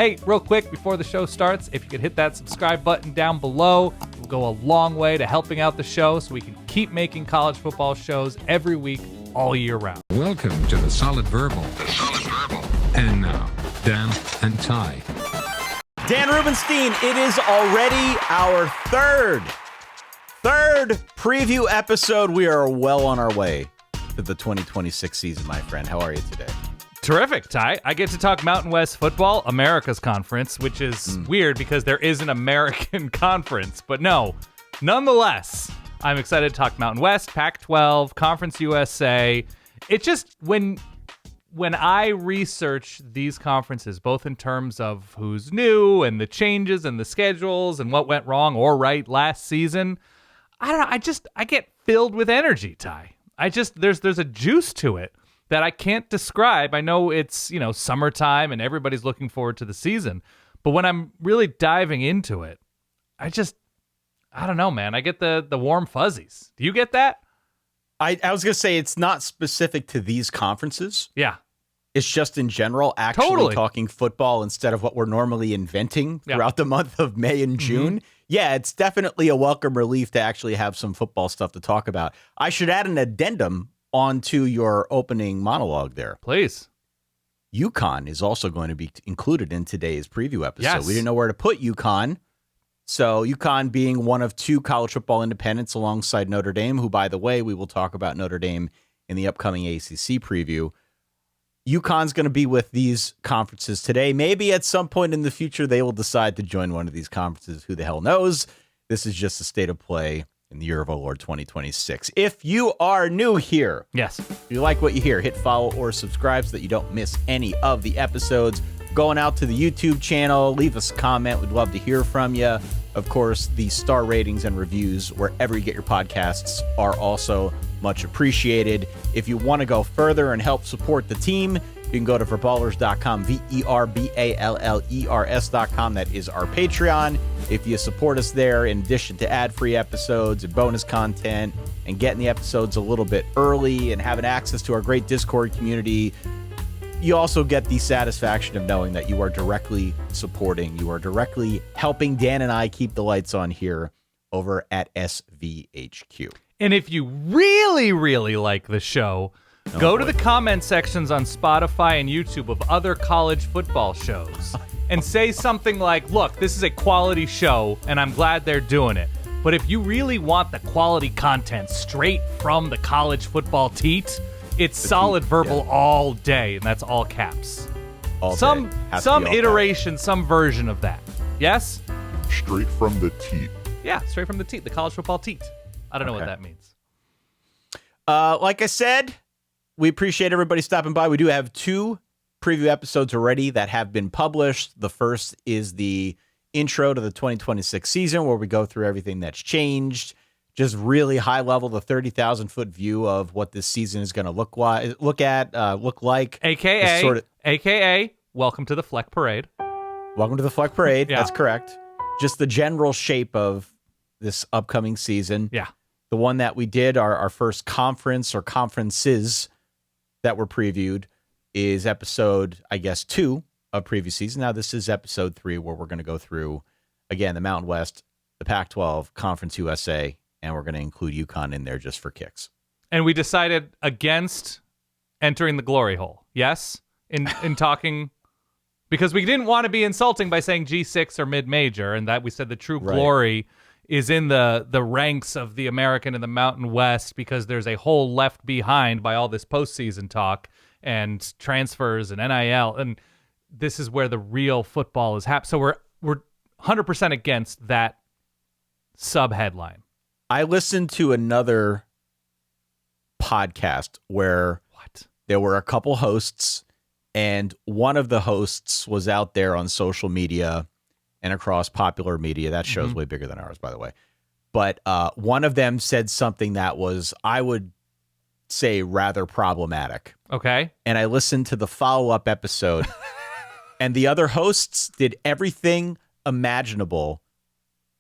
Hey, real quick, before the show starts, if you could hit that subscribe button down below, it will go a long way to helping out the show so we can keep making college football shows every week, all year round. Welcome to the Solid Verbal. And now, Dan and Ty. Dan Rubenstein, it is already our third preview episode. We are well on our way to the 2026 season, my friend. How are you today? Terrific, Ty. I get to talk Mountain West football, America's conference, which is weird because there is an American conference. But no, nonetheless, I'm excited to talk Mountain West, Pac-12, Conference USA. It just, when I research these conferences, both in terms of who's new and the changes and the schedules and what went wrong or right last season, I don't know. I get filled with energy, Ty. There's a juice to it that I can't describe. I know it's, summertime and everybody's looking forward to the season, but when I'm really diving into it, I don't know, man. I get the warm fuzzies. Do you get that? I was going to say it's not specific to these conferences. Yeah. It's just in general, actually Totally. talking football instead of what we're normally inventing throughout the month of May and June. Yeah, it's definitely a welcome relief to actually have some football stuff to talk about. I should add an addendum onto your opening monologue there. Please. UConn is also going to be included in today's preview episode. Yes. We didn't know where to put UConn. So UConn being one of two college football independents alongside Notre Dame, who, by the way, we will talk about Notre Dame in the upcoming ACC preview. UConn's going to be with these conferences today. Maybe at some point in the future, they will decide to join one of these conferences. Who the hell knows? This is just the state of play in the year of our Lord 2026. If you are new here, Yes. if you like what you hear, hit follow or subscribe so that you don't miss any of the episodes. Going out to the YouTube channel, leave us a comment. We'd love to hear from you. Of course, the star ratings and reviews wherever you get your podcasts are also much appreciated. If you want to go further and help support the team, you can go to verballers.com, verballers.com. That is our Patreon. If you support us there, in addition to ad-free episodes and bonus content and getting the episodes a little bit early and having access to our great Discord community, you also get the satisfaction of knowing that you are directly supporting, you are directly helping Dan and I keep the lights on here over at SVHQ. And if you really, really like the show, go to the comment sections on Spotify and YouTube of other college football shows and say something like, look, this is a quality show and I'm glad they're doing it. But if you really want the quality content straight from the college football teat, it's solid verbal all day, and that's all caps. All Some day. Has to be all iteration, some version of that. Yes? Straight from the teat. Yeah, straight from the teat, the college football teat. I don't know what Okay. that means. Like I said, we appreciate everybody stopping by. We do have two preview episodes already that have been published. The first is the intro to the 2026 season, where we go through everything that's changed. Just really high level, the 30,000-foot view of what this season is going to look like. AKA, welcome to the Fleck Parade. Welcome to the Fleck Parade. Yeah. That's correct. Just the general shape of this upcoming season. Yeah. The one that we did, our first conference or conferences that were previewed, is episode, 2 of previous season. Now, this is episode 3, where we're going to go through, again, the Mountain West, the Pac-12, Conference USA, and we're going to include UConn in there just for kicks. And we decided against entering the glory hole. Yes? In talking, because we didn't want to be insulting by saying G6 or mid-major, and that we said the true glory is in the ranks of the American and the Mountain West, because there's a hole left behind by all this postseason talk and transfers and NIL, and this is where the real football is happening. So we're 100% against that sub-headline. I listened to another podcast where there were a couple hosts, and one of the hosts was out there on social media and across popular media. That show's way bigger than ours, by the way. But one of them said something that was, I would say, rather problematic. Okay. And I listened to the follow-up episode, and the other hosts did everything imaginable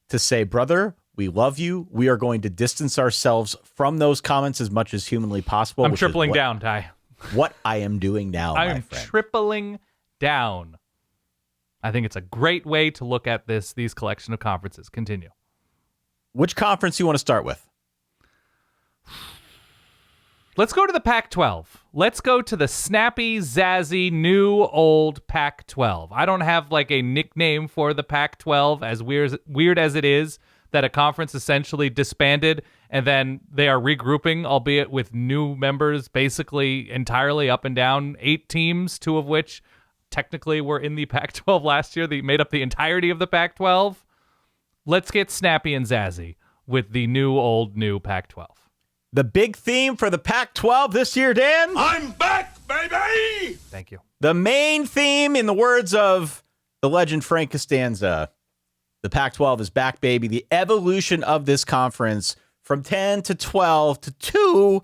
to say, brother, we love you. We are going to distance ourselves from those comments as much as humanly possible. I'm tripling down, Ty. What I am doing now, my I'm friend. tripling down. I think it's a great way to look at these collection of conferences. Continue. Which conference do you want to start with? Let's go to the Pac-12. Let's go to the snappy, zazzy, new, old Pac-12. I don't have like a nickname for the Pac-12, as weird as it is that a conference essentially disbanded and then they are regrouping, albeit with new members basically entirely up and down, 8 teams, 2 of which technically were in the Pac-12 last year. They made up the entirety of the Pac-12. Let's get snappy and zazzy with the new, old, new Pac-12. The big theme for the Pac-12 this year, Dan? I'm back, baby! Thank you. The main theme, in the words of the legend Frank Costanza, the Pac-12 is back, baby. The evolution of this conference from 10 to 12 to 2,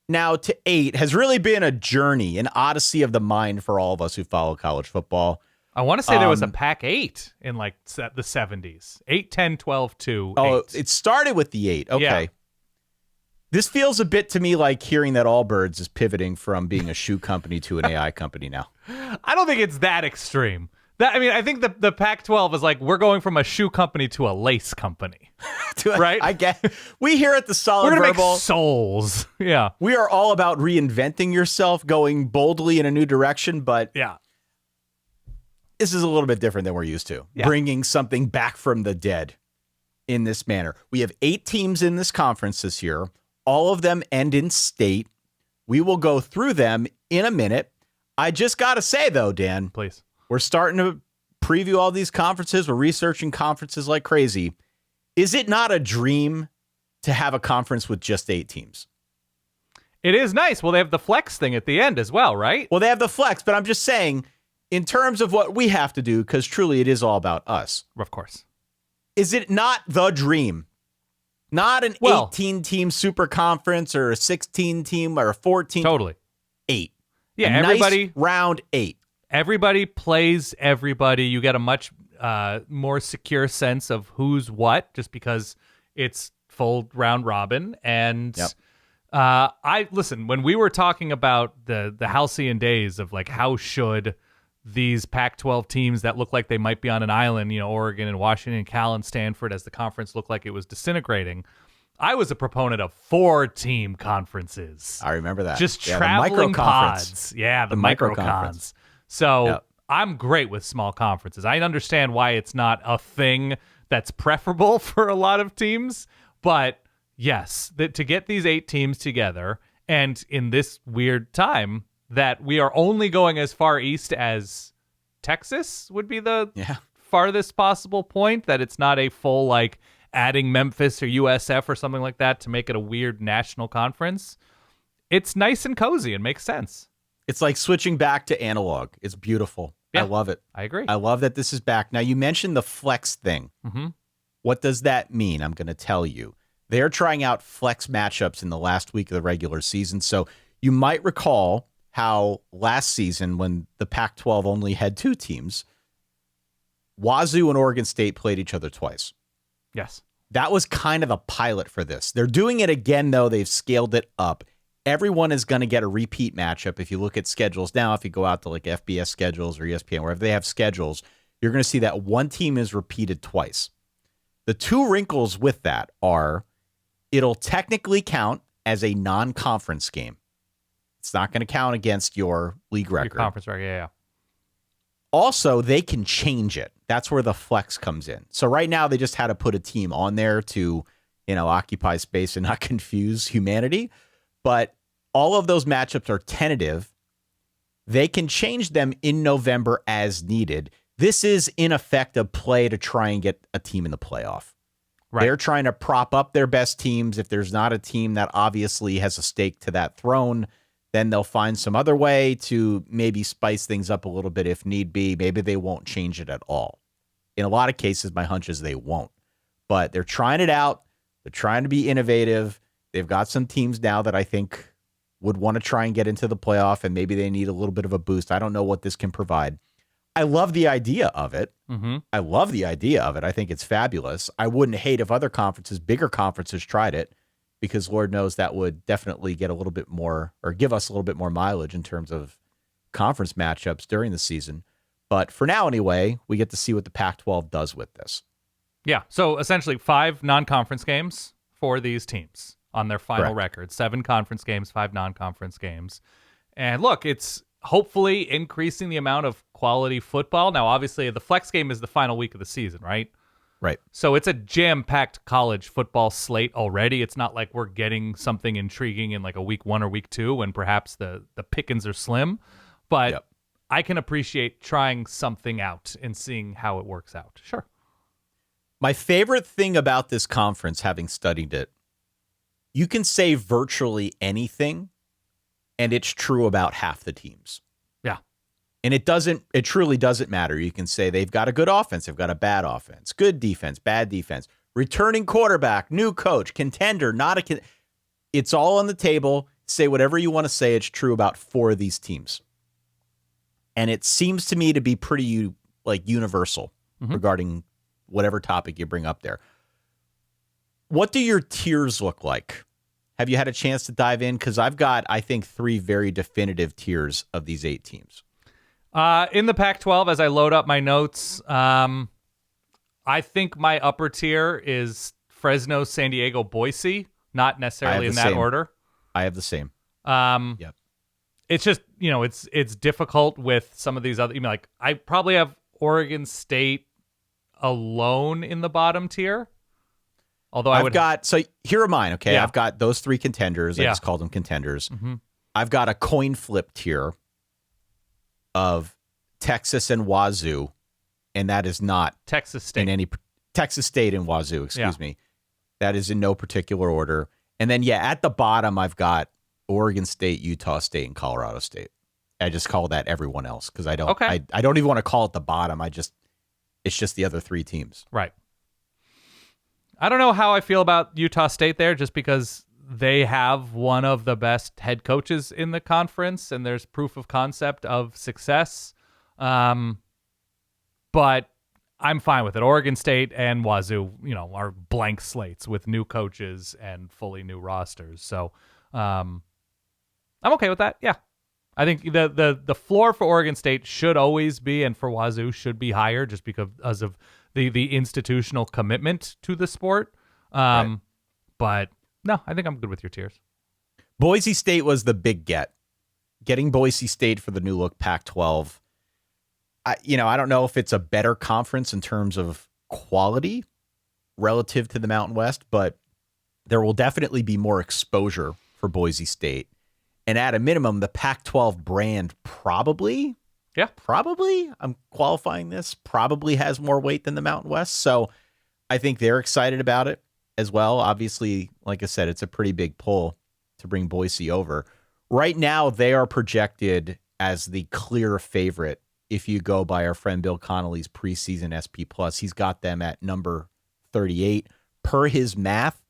now to 8, has really been a journey, an odyssey of the mind for all of us who follow college football. I want to say there was a Pac-8 in like the 70s. 8, 10, 12, 2, 8. Oh, it started with the 8. Okay. Yeah. This feels a bit to me like hearing that Allbirds is pivoting from being a shoe company to an AI company now. I don't think it's that extreme. I think the Pac-12 is like, we're going from a shoe company to a lace company. Right? I get. We here at the Solid We're going to Verbal, make soles. Yeah. we are all about reinventing yourself, going boldly in a new direction, but Yeah. this is a little bit different than we're used to. Yeah. Bringing something back from the dead in this manner. We have 8 teams in this conference this year. All of them end in state. We will go through them in a minute. I just got to say, though, Dan, Please. we're starting to preview all these conferences. We're researching conferences like crazy. Is it not a dream to have a conference with just 8 teams? It is nice. Well, they have the flex thing at the end as well, right? Well, they have the flex, but I'm just saying, in terms of what we have to do, because truly it is all about us, Of course. is it not the dream? Not an 18-team super conference or a 16-team or a 14. Totally. 8. Yeah, A everybody. nice round 8. Everybody plays everybody. You get a much more secure sense of who's what, just because it's full round robin. And Yep. listen, when we were talking about the halcyon days of like how should these Pac-12 teams that look like they might be on an island, Oregon and Washington, Cal and Stanford, as the conference looked like it was disintegrating, I was a proponent of 4-team conferences. I remember that. Just the traveling micro-conference. pods. Yeah, the micro-conference. microcons. So Yep. I'm great with small conferences. I understand why it's not a thing that's preferable for a lot of teams, but yes, to get these 8 teams together, and in this weird time that we are only going as far east as Texas would be the farthest possible point, that it's not a full like adding Memphis or USF or something like that to make it a weird national conference. It's nice and cozy and makes sense. It's like switching back to analog. It's beautiful. Yeah, I love it. I agree. I love that this is back. Now, you mentioned the flex thing. Mm-hmm. What does that mean? I'm going to tell you. They're trying out flex matchups in the last week of the regular season. So you might recall how last season, when the Pac-12 only had 2 teams, Wazoo and Oregon State played each other twice. Yes. That was kind of a pilot for this. They're doing it again, though. They've scaled it up. Everyone is going to get a repeat matchup. If you look at schedules now, if you go out to like FBS schedules or ESPN, wherever they have schedules, you're going to see that one team is repeated twice. The 2 wrinkles with that are it'll technically count as a non-conference game. It's not going to count against your league record. Your conference record, yeah. Also, they can change it. That's where the flex comes in. So right now, they just had to put a team on there to, occupy space and not confuse humanity. But all of those matchups are tentative. They can change them in November as needed. This is, in effect, a play to try and get a team in the playoff. Right. They're trying to prop up their best teams. If there's not a team that obviously has a stake to that throne, then they'll find some other way to maybe spice things up a little bit if need be. Maybe they won't change it at all. In a lot of cases, my hunch is they won't. But they're trying it out. They're trying to be innovative. They've got some teams now that I think would want to try and get into the playoff, and maybe they need a little bit of a boost. I don't know what this can provide. I love the idea of it. Mm-hmm. I love the idea of it. I think it's fabulous. I wouldn't hate if other conferences, bigger conferences, tried it, because Lord knows that would definitely get a little bit more, or give us a little bit more mileage in terms of conference matchups during the season. But for now, anyway, we get to see what the Pac-12 does with this. Yeah. So essentially 5 non-conference games for these teams on their final record. 7 conference games, 5 non-conference games. And look, it's hopefully increasing the amount of quality football. Now, obviously, the flex game is the final week of the season, right? Right. So it's a jam-packed college football slate already. It's not like we're getting something intriguing in like a week 1 or week 2 when perhaps the pickings are slim. But I can appreciate trying something out and seeing how it works out. Sure. My favorite thing about this conference, having studied it, you can say virtually anything, and it's true about half the teams. Yeah. And it truly doesn't matter. You can say they've got a good offense, they've got a bad offense, good defense, bad defense, returning quarterback, new coach, contender, not a it's all on the table. Say whatever you want to say. It's true about 4 of these teams. And it seems to me to be pretty universal regarding whatever topic you bring up there. What do your tiers look like? Have you had a chance to dive in? Because I've got, I think, 3 very definitive tiers of these 8 teams. In the Pac-12, as I load up my notes, I think my upper tier is Fresno, San Diego, Boise, not necessarily in that order. I have the same. Yep. It's just, it's difficult with some of these other, like I probably have Oregon State alone in the bottom tier. Although so here are mine, okay? Yeah. I've got those 3 contenders. I just called them contenders. Mm-hmm. I've got a coin flip tier of Texas and Wazoo, and that is not Texas State. Texas State and Wazoo, excuse me. That is in no particular order. And then, at the bottom, I've got Oregon State, Utah State, and Colorado State. I just call that everyone else because I don't. Okay. I don't even want to call it the bottom. It's just the other 3 teams. Right. I don't know how I feel about Utah State there, just because they have one of the best head coaches in the conference, and there's proof of concept of success. But I'm fine with it. Oregon State and Wazoo, are blank slates with new coaches and fully new rosters. So I'm okay with that. Yeah. I think the floor for Oregon State should always be, and for Wazoo should be higher, just because of the institutional commitment to the sport. Right. But no, I think I'm good with your tiers. Boise State was the big get. Getting Boise State for the new look Pac-12. I don't know if it's a better conference in terms of quality relative to the Mountain West, but there will definitely be more exposure for Boise State. And at a minimum, the Pac-12 brand probably, I'm qualifying this, probably has more weight than the Mountain West. So I think they're excited about it as well. Obviously, like I said, it's a pretty big pull to bring Boise over. Right now, they are projected as the clear favorite. If you go by our friend Bill Connolly's preseason SP+, he's got them at number 38. Per his math,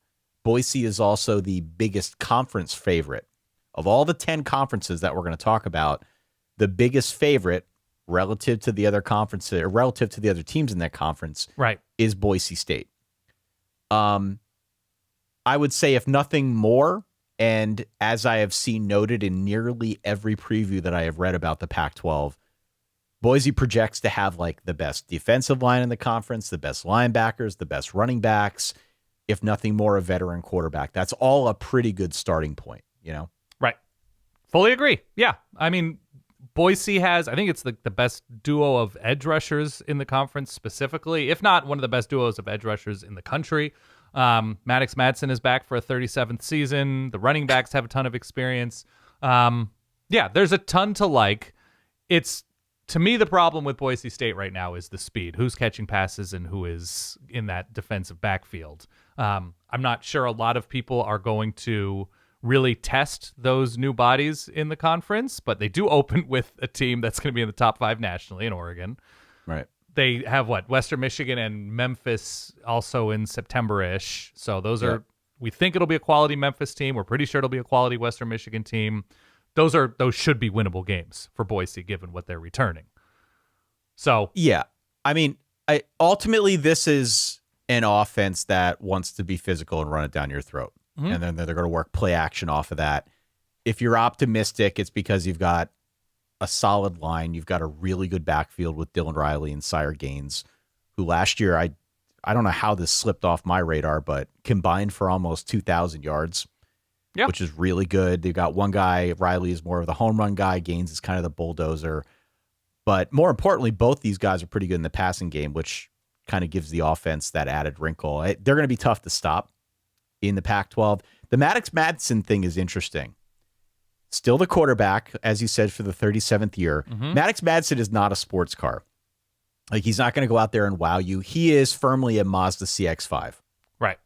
Boise is also the biggest conference favorite. Of all the 10 conferences that we're going to talk about, the biggest favorite relative to the other conferences, or relative to the other teams in that conference, right, is Boise State. I would say, if nothing more, and as I have seen noted in nearly every preview that I have read about the Pac-12, Boise projects to have the best defensive line in the conference, the best linebackers, the best running backs, if nothing more, a veteran quarterback. That's all a pretty good starting point, Right. Fully agree. Yeah. I mean, Boise has, I think it's the best duo of edge rushers in the conference specifically, if not one of the best duos of edge rushers in the country. Maddox Madsen is back for a 37th season. The running backs have a ton of experience. There's a ton to like. It's, to me, the problem with Boise State right now is the speed. Who's catching passes and who is in that defensive backfield. I'm not sure a lot of people are going to really test those new bodies in the conference, but they do open with a team that's going to be in the top 5 nationally in Oregon. Right. They have Western Michigan and Memphis also in September-ish. So those are, we think it'll be a quality Memphis team. We're pretty sure it'll be a quality Western Michigan team. Those should be winnable games for Boise, given what they're returning. So yeah, I mean, ultimately this is an offense that wants to be physical and run it down your throat. Mm-hmm. And then they're going to work play action off of that. If you're optimistic, it's because you've got a solid line. You've got a really good backfield with Dylan Riley and Sire Gaines, who last year, I don't know how this slipped off my radar, but combined for almost 2,000 yards, which is really good. They've got one guy, Riley is more of the home run guy. Gaines is kind of the bulldozer. But more importantly, both these guys are pretty good in the passing game, which kind of gives the offense that added wrinkle. They're going to be tough to stop in the Pac-12. The Maddox Madsen thing is interesting. Still the quarterback, as you said, for the 37th year. Maddox Madsen is not a sports car. Like, he's not going to go out there and wow you. He is firmly a Mazda CX-5. Right.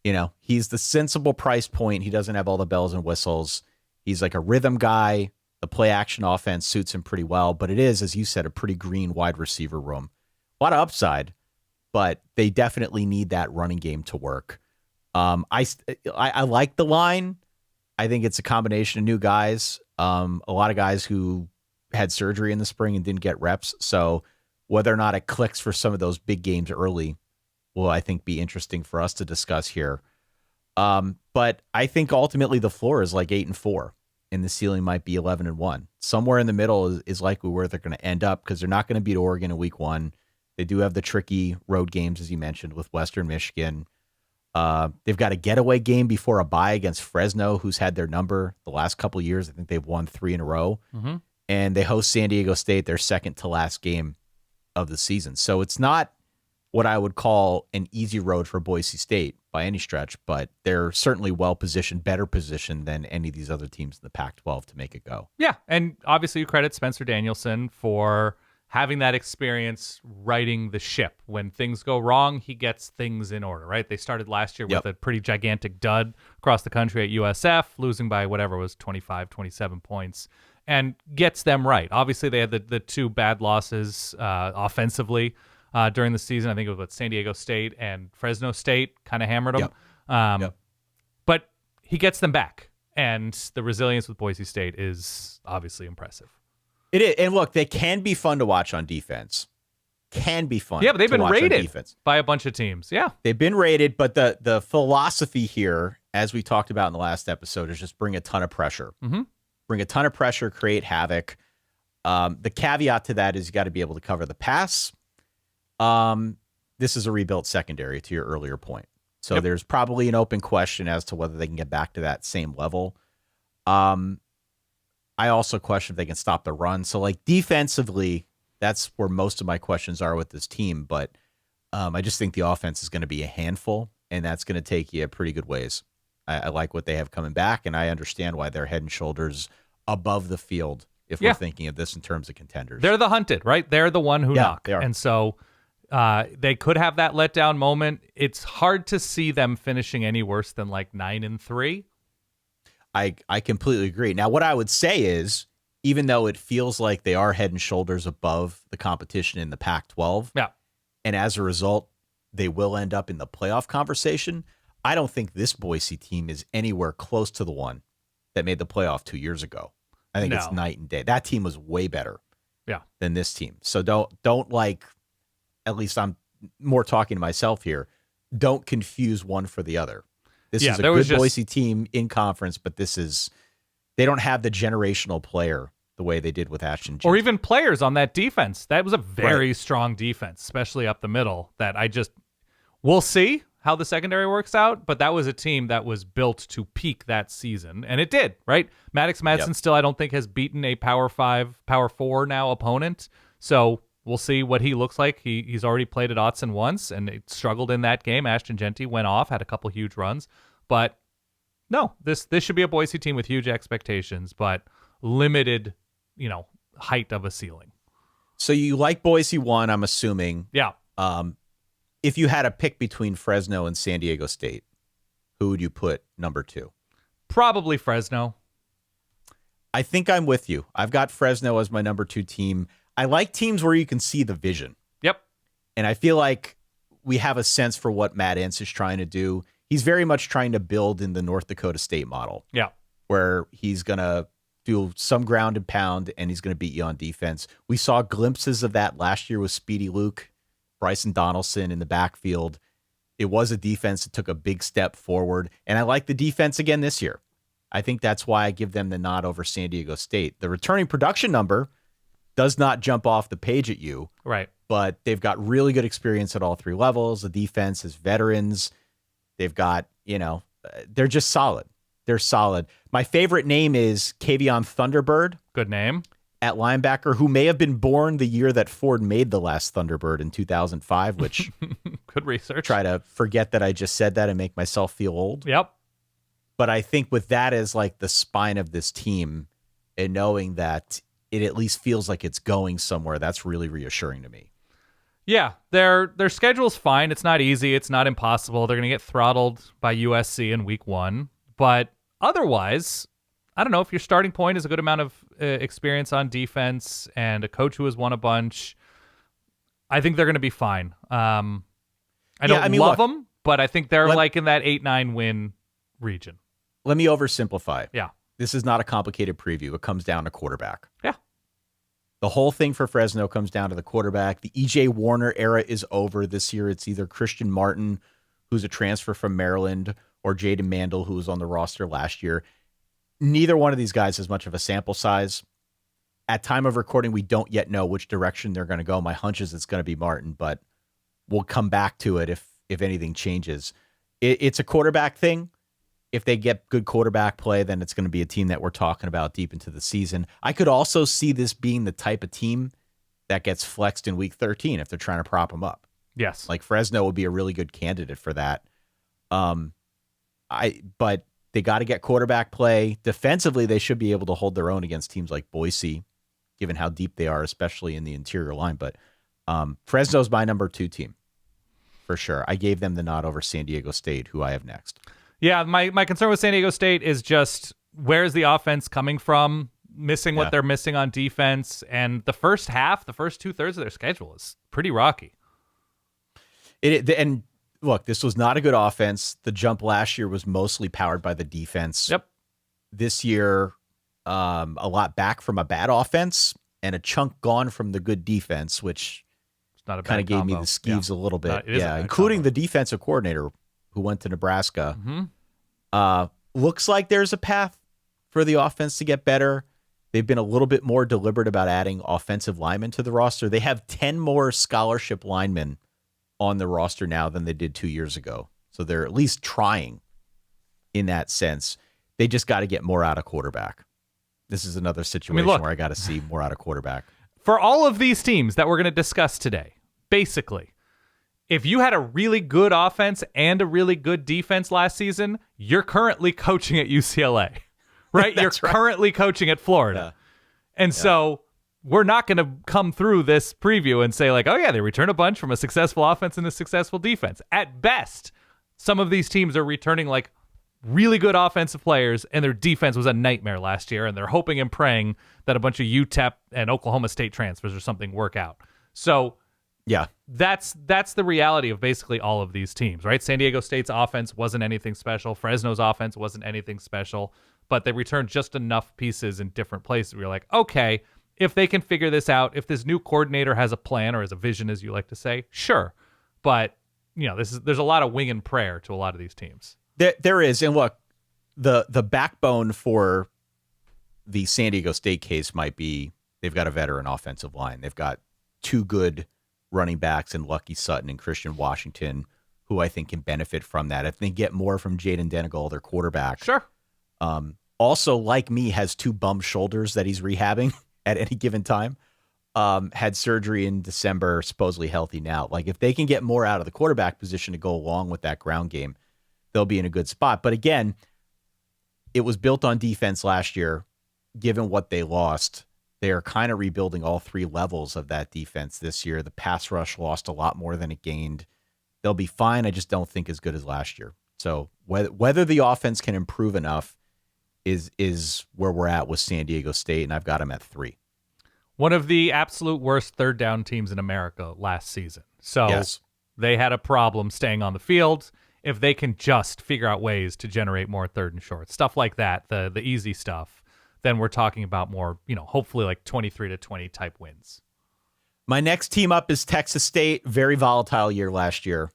You know, he's the sensible price point. He doesn't have all the bells and whistles. He's like a rhythm guy. The play-action offense suits him pretty well. But it is, as you said, a pretty green wide receiver room. A lot of upside, but they definitely need that running game to work. I like the line. I think it's a combination of new guys. A lot of guys who had surgery in the spring and didn't get reps. So whether or not it clicks for some of those big games early will, I think, be interesting for us to discuss here. But I think ultimately the floor is like 8-4, and the ceiling might be 11-1. Somewhere in the middle is likely where they're going to end up, because they're not going to beat Oregon in week 1. They do have the tricky road games, as you mentioned, with Western Michigan. They've got a getaway game before a bye against Fresno, who's had their number the last couple of years. I think they've won 3 in a row. And they host San Diego State, their second to last game of the season. So it's not what I would call an easy road for Boise State by any stretch, but they're certainly well-positioned, better positioned than any of these other teams in the Pac-12 to make it go. Yeah, and obviously you credit Spencer Danielson for having that experience righting the ship. When things go wrong, he gets things in order, right? They started last year with a pretty gigantic dud across the country at USF, losing by whatever was 25, 27 points, and gets them right. Obviously, they had the 2 bad losses offensively during the season. I think it was San Diego State and Fresno State kind of hammered them. But he gets them back, and the resilience with Boise State is obviously impressive. It is, and look, they can be fun to watch on defense. Can be fun. Yeah, but they've been rated defense by a bunch of teams. Yeah, they've been rated, but the philosophy here, as we talked about in the last episode, is just bring a ton of pressure. Bring a ton of pressure, create havoc. The caveat to that is you got to be able to cover the pass. This is a rebuilt secondary, to your earlier point. So there's probably an open question as to whether they can get back to that same level. I also question if they can stop the run. So, like, defensively, that's where most of my questions are with this team. But I just think the offense is going to be a handful, and that's going to take you a pretty good ways. I like what they have coming back, and I understand why they're head and shoulders above the field if we're thinking of this in terms of contenders. They're the hunted, right? They're the one who knock. They are. And so they could have that letdown moment. It's hard to see them finishing any worse than like 9-3. I completely agree. Now, what I would say is, even though it feels like they are head and shoulders above the competition in the Pac-12, and as a result, they will end up in the playoff conversation, I don't think this Boise team is anywhere close to the one that made the playoff 2 years ago. I think it's night and day. That team was way better than this team. So don't like, at least I'm more talking to myself here, don't confuse one for the other. This is a good Boise team in conference, but they don't have the generational player the way they did with Ashton Jeanty. Or even players on that defense. That was a very strong defense, especially up the middle, that we'll see how the secondary works out, but that was a team that was built to peak that season, and it did, right? Maddox Madsen still, I don't think, has beaten a Power 5, Power 4 now opponent, so we'll see what he looks like. He's already played at Autzen once, and it struggled in that game. Ashton Jeanty went off, had a couple huge runs, but no, this should be a Boise team with huge expectations, but limited, height of a ceiling. So you like Boise 1, I'm assuming. Yeah. If you had a pick between Fresno and San Diego State, who would you put number 2? Probably Fresno. I think I'm with you. I've got Fresno as my number 2 team. I like teams where you can see the vision. Yep. And I feel like we have a sense for what Matt Entz is trying to do. He's very much trying to build in the North Dakota State model. Yeah. Where he's going to do some ground and pound, and he's going to beat you on defense. We saw glimpses of that last year with Speedy Luke, Bryson Donaldson in the backfield. It was a defense that took a big step forward, and I like the defense again this year. I think that's why I give them the nod over San Diego State. The returning production number does not jump off the page at you. Right. But they've got really good experience at all three levels. The defense is veterans. They've got, they're just solid. They're solid. My favorite name is Kavion Thunderbird. Good name. At linebacker, who may have been born the year that Ford made the last Thunderbird in 2005, which good research. Try to forget that I just said that and make myself feel old. Yep. But I think with that as like the spine of this team and knowing that it at least feels like it's going somewhere, that's really reassuring to me. Yeah, their schedule's fine. It's not easy. It's not impossible. They're going to get throttled by USC in week 1. But otherwise, I don't know, if your starting point is a good amount of experience on defense and a coach who has won a bunch, I think they're going to be fine. I don't love them, but I think they're in that 8-9 win region. Let me oversimplify. Yeah. This is not a complicated preview. It comes down to quarterback. Yeah. The whole thing for Fresno comes down to the quarterback. The EJ Warner era is over this year. It's either Christian Martin, who's a transfer from Maryland, or Jaden Mandel, who was on the roster last year. Neither one of these guys has much of a sample size. At time of recording, we don't yet know which direction they're going to go. My hunch is it's going to be Martin, but we'll come back to it if anything changes. It's a quarterback thing. If they get good quarterback play, then it's going to be a team that we're talking about deep into the season. I could also see this being the type of team that gets flexed in week 13 if they're trying to prop them up. Yes. Like Fresno would be a really good candidate for that. But they got to get quarterback play. Defensively, they should be able to hold their own against teams like Boise, given how deep they are, especially in the interior line. But Fresno's my number 2 team for sure. I gave them the nod over San Diego State, who I have next. Yeah, my concern with San Diego State is just where's the offense coming from, missing what they're missing on defense. And the first 2/3 of their schedule is pretty rocky. And look, this was not a good offense. The jump last year was mostly powered by the defense. Yep. This year, a lot back from a bad offense and a chunk gone from the good defense, which kind of gave me the skeeves a little bit. Including the defensive coordinator who went to Nebraska. Mm-hmm. Looks like there's a path for the offense to get better. They've been a little bit more deliberate about adding offensive linemen to the roster. They have 10 more scholarship linemen on the roster now than they did 2 years ago. So they're at least trying in that sense. They just got to get more out of quarterback. This is another situation where I got to see more out of quarterback. For all of these teams that we're going to discuss today, basically, if you had a really good offense and a really good defense last season, you're currently coaching at UCLA, right? You're currently coaching at Florida. Yeah. And so we're not going to come through this preview and say like, oh yeah, they return a bunch from a successful offense and a successful defense. At best, some of these teams are returning like really good offensive players and their defense was a nightmare last year. And they're hoping and praying that a bunch of UTEP and Oklahoma State transfers or something work out. So yeah, that's the reality of basically all of these teams, right? San Diego State's offense wasn't anything special. Fresno's offense wasn't anything special, but they returned just enough pieces in different places. We're like, okay, if they can figure this out, if this new coordinator has a plan or has a vision, as you like to say, sure. But there's a lot of wing and prayer to a lot of these teams. There is, and look, the backbone for the San Diego State case might be they've got a veteran offensive line. They've got 2 good running backs in Lucky Sutton and Christian Washington, who I think can benefit from that. If they get more from Jaden Denegal, their quarterback. Sure. Also, like me, has 2 bum shoulders that he's rehabbing at any given time. Had surgery in December, supposedly healthy now. Like, if they can get more out of the quarterback position to go along with that ground game, they'll be in a good spot. But again, it was built on defense last year. Given what they lost, they are kind of rebuilding all 3 levels of that defense this year. The pass rush lost a lot more than it gained. They'll be fine. I just don't think as good as last year. So whether the offense can improve enough is where we're at with San Diego State, and I've got them at 3. One of the absolute worst third down teams in America last season. So they had a problem staying on the field. If they can just figure out ways to generate more third and short, stuff like that, the easy stuff, then we're talking about more, hopefully like 23-20 type wins. My next team up is Texas State. Very volatile year last year.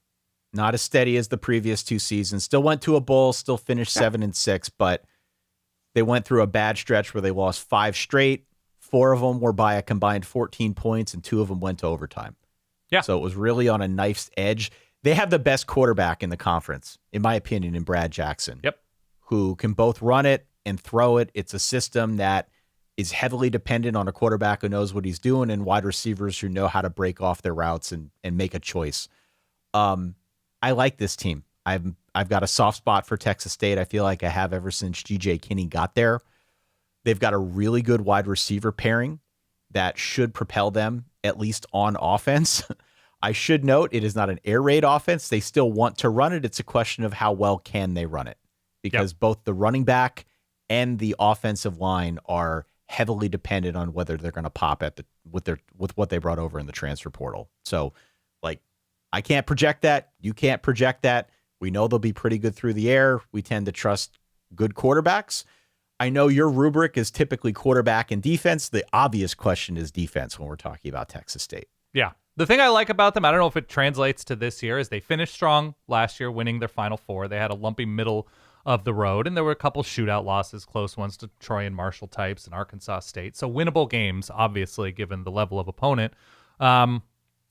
Not as steady as the previous 2 seasons. Still went to a bowl, still finished 7-6, but They went through a bad stretch where they lost 5 straight. 4 of them were by a combined 14 points, and 2 of them went to overtime. Yeah. So it was really on a knife's edge. They have the best quarterback in the conference, in my opinion, in Brad Jackson. Yep. Who can both run it and throw it. It's a system that is heavily dependent on a quarterback who knows what he's doing and wide receivers who know how to break off their routes and make a choice. I like this team. I've got a soft spot for Texas State. I feel like I have ever since G.J. Kinney got there. They've got a really good wide receiver pairing that should propel them, at least on offense. I should note it is not an air raid offense. They still want to run it. It's a question of how well can they run it, because both the running back and the offensive line are heavily dependent on whether they're going to pop at with what they brought over in the transfer portal. So, like, I can't project that. You can't project that. We know they'll be pretty good through the air. We tend to trust good quarterbacks. I know your rubric is typically quarterback and defense. The obvious question is defense when we're talking about Texas State. Yeah. The thing I like about them, I don't know if it translates to this year, is they finished strong last year, winning their Final Four. They had a lumpy middle of the road, and there were a couple shootout losses, close ones to Troy and Marshall types and Arkansas State. So winnable games, obviously, given the level of opponent.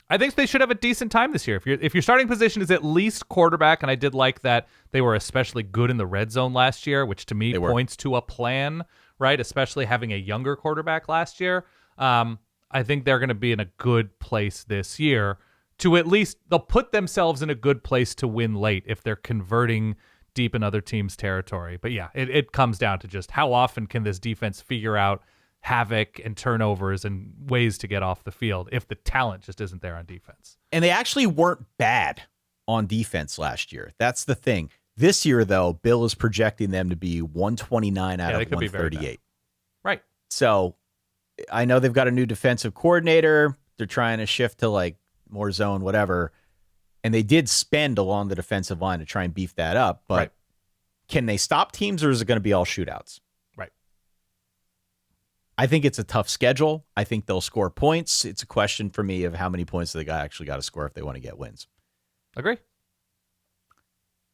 I think they should have a decent time this year. If your starting position is at least quarterback, and I did like that they were especially good in the red zone last year, which to me points to a plan, right? Especially having a younger quarterback last year. I think they're going to be in a good place this year to at least, they'll put themselves in a good place to win late if they're converting deep in other teams' territory. But yeah, it comes down to just how often can this defense figure out havoc and turnovers and ways to get off the field if the talent just isn't there on defense. And they actually weren't bad on defense last year. That's the thing. This year, though, Bill is projecting them to be 129 out of 138. Right. So I know they've got a new defensive coordinator. They're trying to shift to like more zone, whatever. And they did spend along the defensive line to try and beef that up. But can they stop teams, or is it going to be all shootouts? Right. I think it's a tough schedule. I think they'll score points. It's a question for me of how many points they actually got to score if they want to get wins. Agree.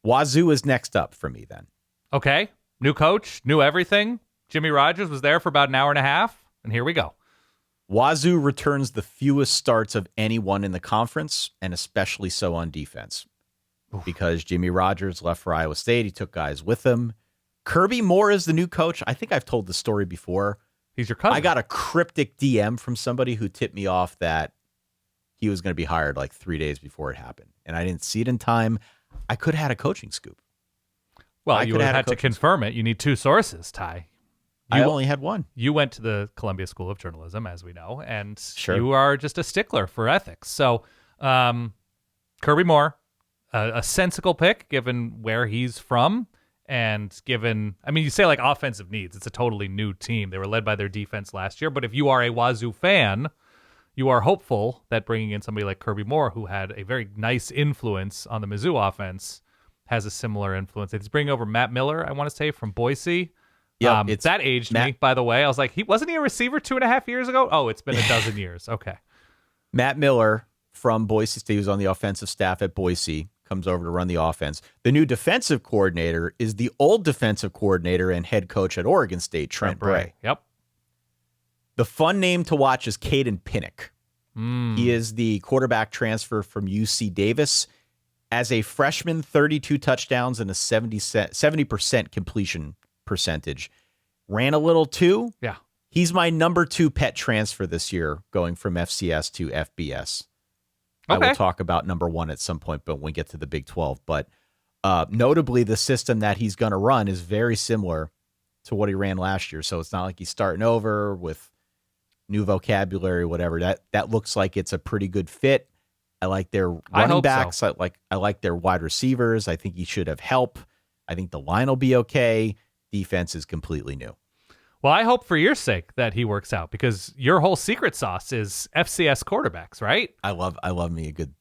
Wazoo is next up for me then. Okay. New coach, new everything. Jimmy Rogers was there for about an hour and a half, and here we go. Wazoo returns the fewest starts of anyone in the conference, and especially so on defense. Because Jimmy Rogers left for Iowa State. He took guys with him. Kirby Moore is the new coach. I think I've told the story before. He's your cousin. I got a cryptic DM from somebody who tipped me off that he was going to be hired like 3 days before it happened. And I didn't see it in time. I could have had a coaching scoop. Well, you would have had to confirm it. You need two sources, Ty. I only had one. You went to the Columbia School of Journalism, as we know, and Sure. you are just a stickler for ethics. So Kirby Moore, a sensical pick given where he's from and given, I mean, you say like offensive needs. It's a totally new team. They were led by their defense last year. But if you are a Wazoo fan, you are hopeful that bringing in somebody like Kirby Moore, who had a very nice influence on the Mizzou offense, has a similar influence. He's bringing over Matt Miller, I want to say, from Boise. Yeah, that aged me, by the way. I was like, wasn't he a receiver 2.5 years ago? Oh, it's been a dozen years. Okay. Matt Miller from Boise State, who's on the offensive staff at Boise, comes over to run the offense. The new defensive coordinator is the old defensive coordinator and head coach at Oregon State, Trent Bray. Yep. The fun name to watch is Caden Pinnock. He is the quarterback transfer from UC Davis. As a freshman, 32 touchdowns and a 70% completion percentage. Ran a little too. Yeah. He's my number 2 pet transfer this year, going from FCS to FBS. Okay. I will talk about number 1 at some point, but when we get to the Big 12. But notably, the system that he's going to run is very similar to what he ran last year. So it's not like he's starting over with new vocabulary, whatever. That looks like it's a pretty good fit. I like their running backs. So. I like their wide receivers. I think he should have help. I think the line will be okay. Defense is completely new. Well, I hope for your sake that he works out, because your whole secret sauce is FCS quarterbacks, right? I love me a good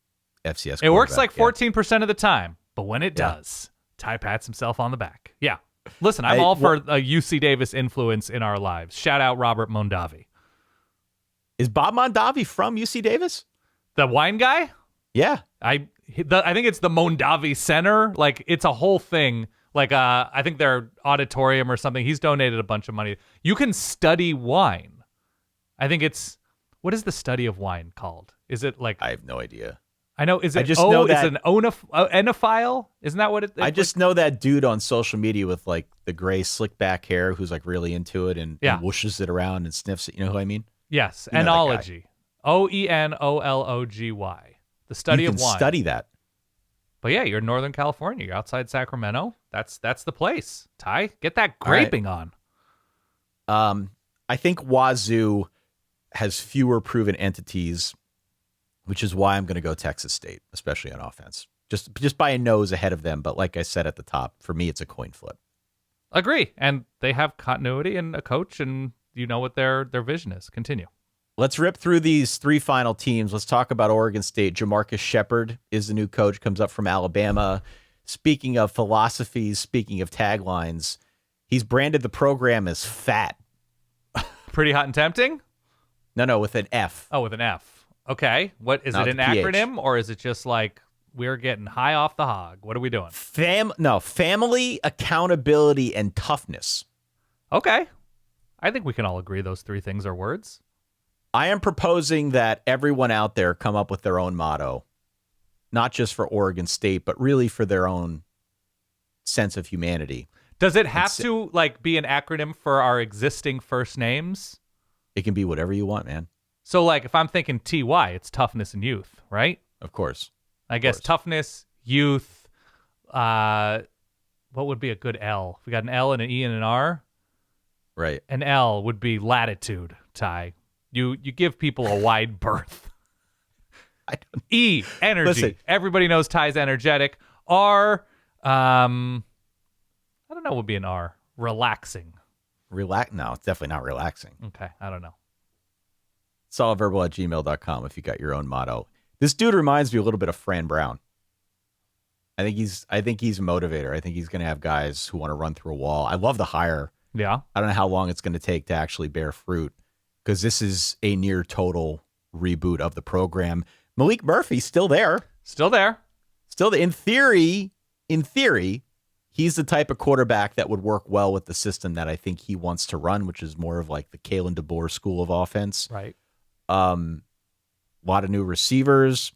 FCS. It works like 14% of the time, but when it does, Ty pats himself on the back. Yeah. Listen, I'm all for a UC Davis influence in our lives. Shout out Robert Mondavi. Is Bob Mondavi from UC Davis? The wine guy? Yeah. I think it's the Mondavi Center. Like, it's a whole thing Like, I think their auditorium or something, he's donated a bunch of money. You can study wine. I think what is the study of wine called? Is it like... I have no idea. I know, is it just know that, is it an enophile? Isn't that what it is? I just know that dude on social media with like the gray slick back hair who's like really into it and whooshes it around and sniffs it. You know who I mean? Yes, you know enology. Oenology. The study of wine. You can study that. But yeah, you're in Northern California. You're outside Sacramento. That's the place. Ty, get that graping on. I think Wazoo has fewer proven entities, which is why I'm going to go Texas State, especially on offense. Just by a nose ahead of them. But like I said at the top, for me, it's a coin flip. Agree. And they have continuity and a coach, and you know what their vision is. Continue. Let's rip through these three final teams. Let's talk about Oregon State. Jamarcus Shepard is the new coach, comes up from Alabama. Speaking of philosophies, speaking of taglines, he's branded the program as fat. Pretty hot and tempting? No, with an F. Oh, with an F. Okay. What is Not it, an the PH. acronym, or is it just like we're getting high off the hog? What are we doing? Family, accountability, and toughness. Okay. I think we can all agree those three things are words. I am proposing that everyone out there come up with their own motto, not just for Oregon State, but really for their own sense of humanity. Does it have to like be an acronym for our existing first names? It can be whatever you want, man. So like if I'm thinking TY, it's toughness and youth, right? Of course. I guess toughness, youth, what would be a good L? If we got an L and an E and an R. Right. An L would be latitude, Ty. You give people a wide berth. E, energy. Listen. Everybody knows Ty's energetic. R, I don't know what would be an R. Relaxing. No, it's definitely not relaxing. Okay, I don't know. solidverbal@gmail.com if you got your own motto. This dude reminds me a little bit of Fran Brown. I think he's a motivator. I think he's going to have guys who want to run through a wall. I love the hire. Yeah. I don't know how long it's going to take to actually bear fruit because this is a near total reboot of the program. Malik Murphy's still there. Still there. In theory, he's the type of quarterback that would work well with the system that I think he wants to run, which is more of like the Kalen DeBoer school of offense. Right. A lot of new receivers.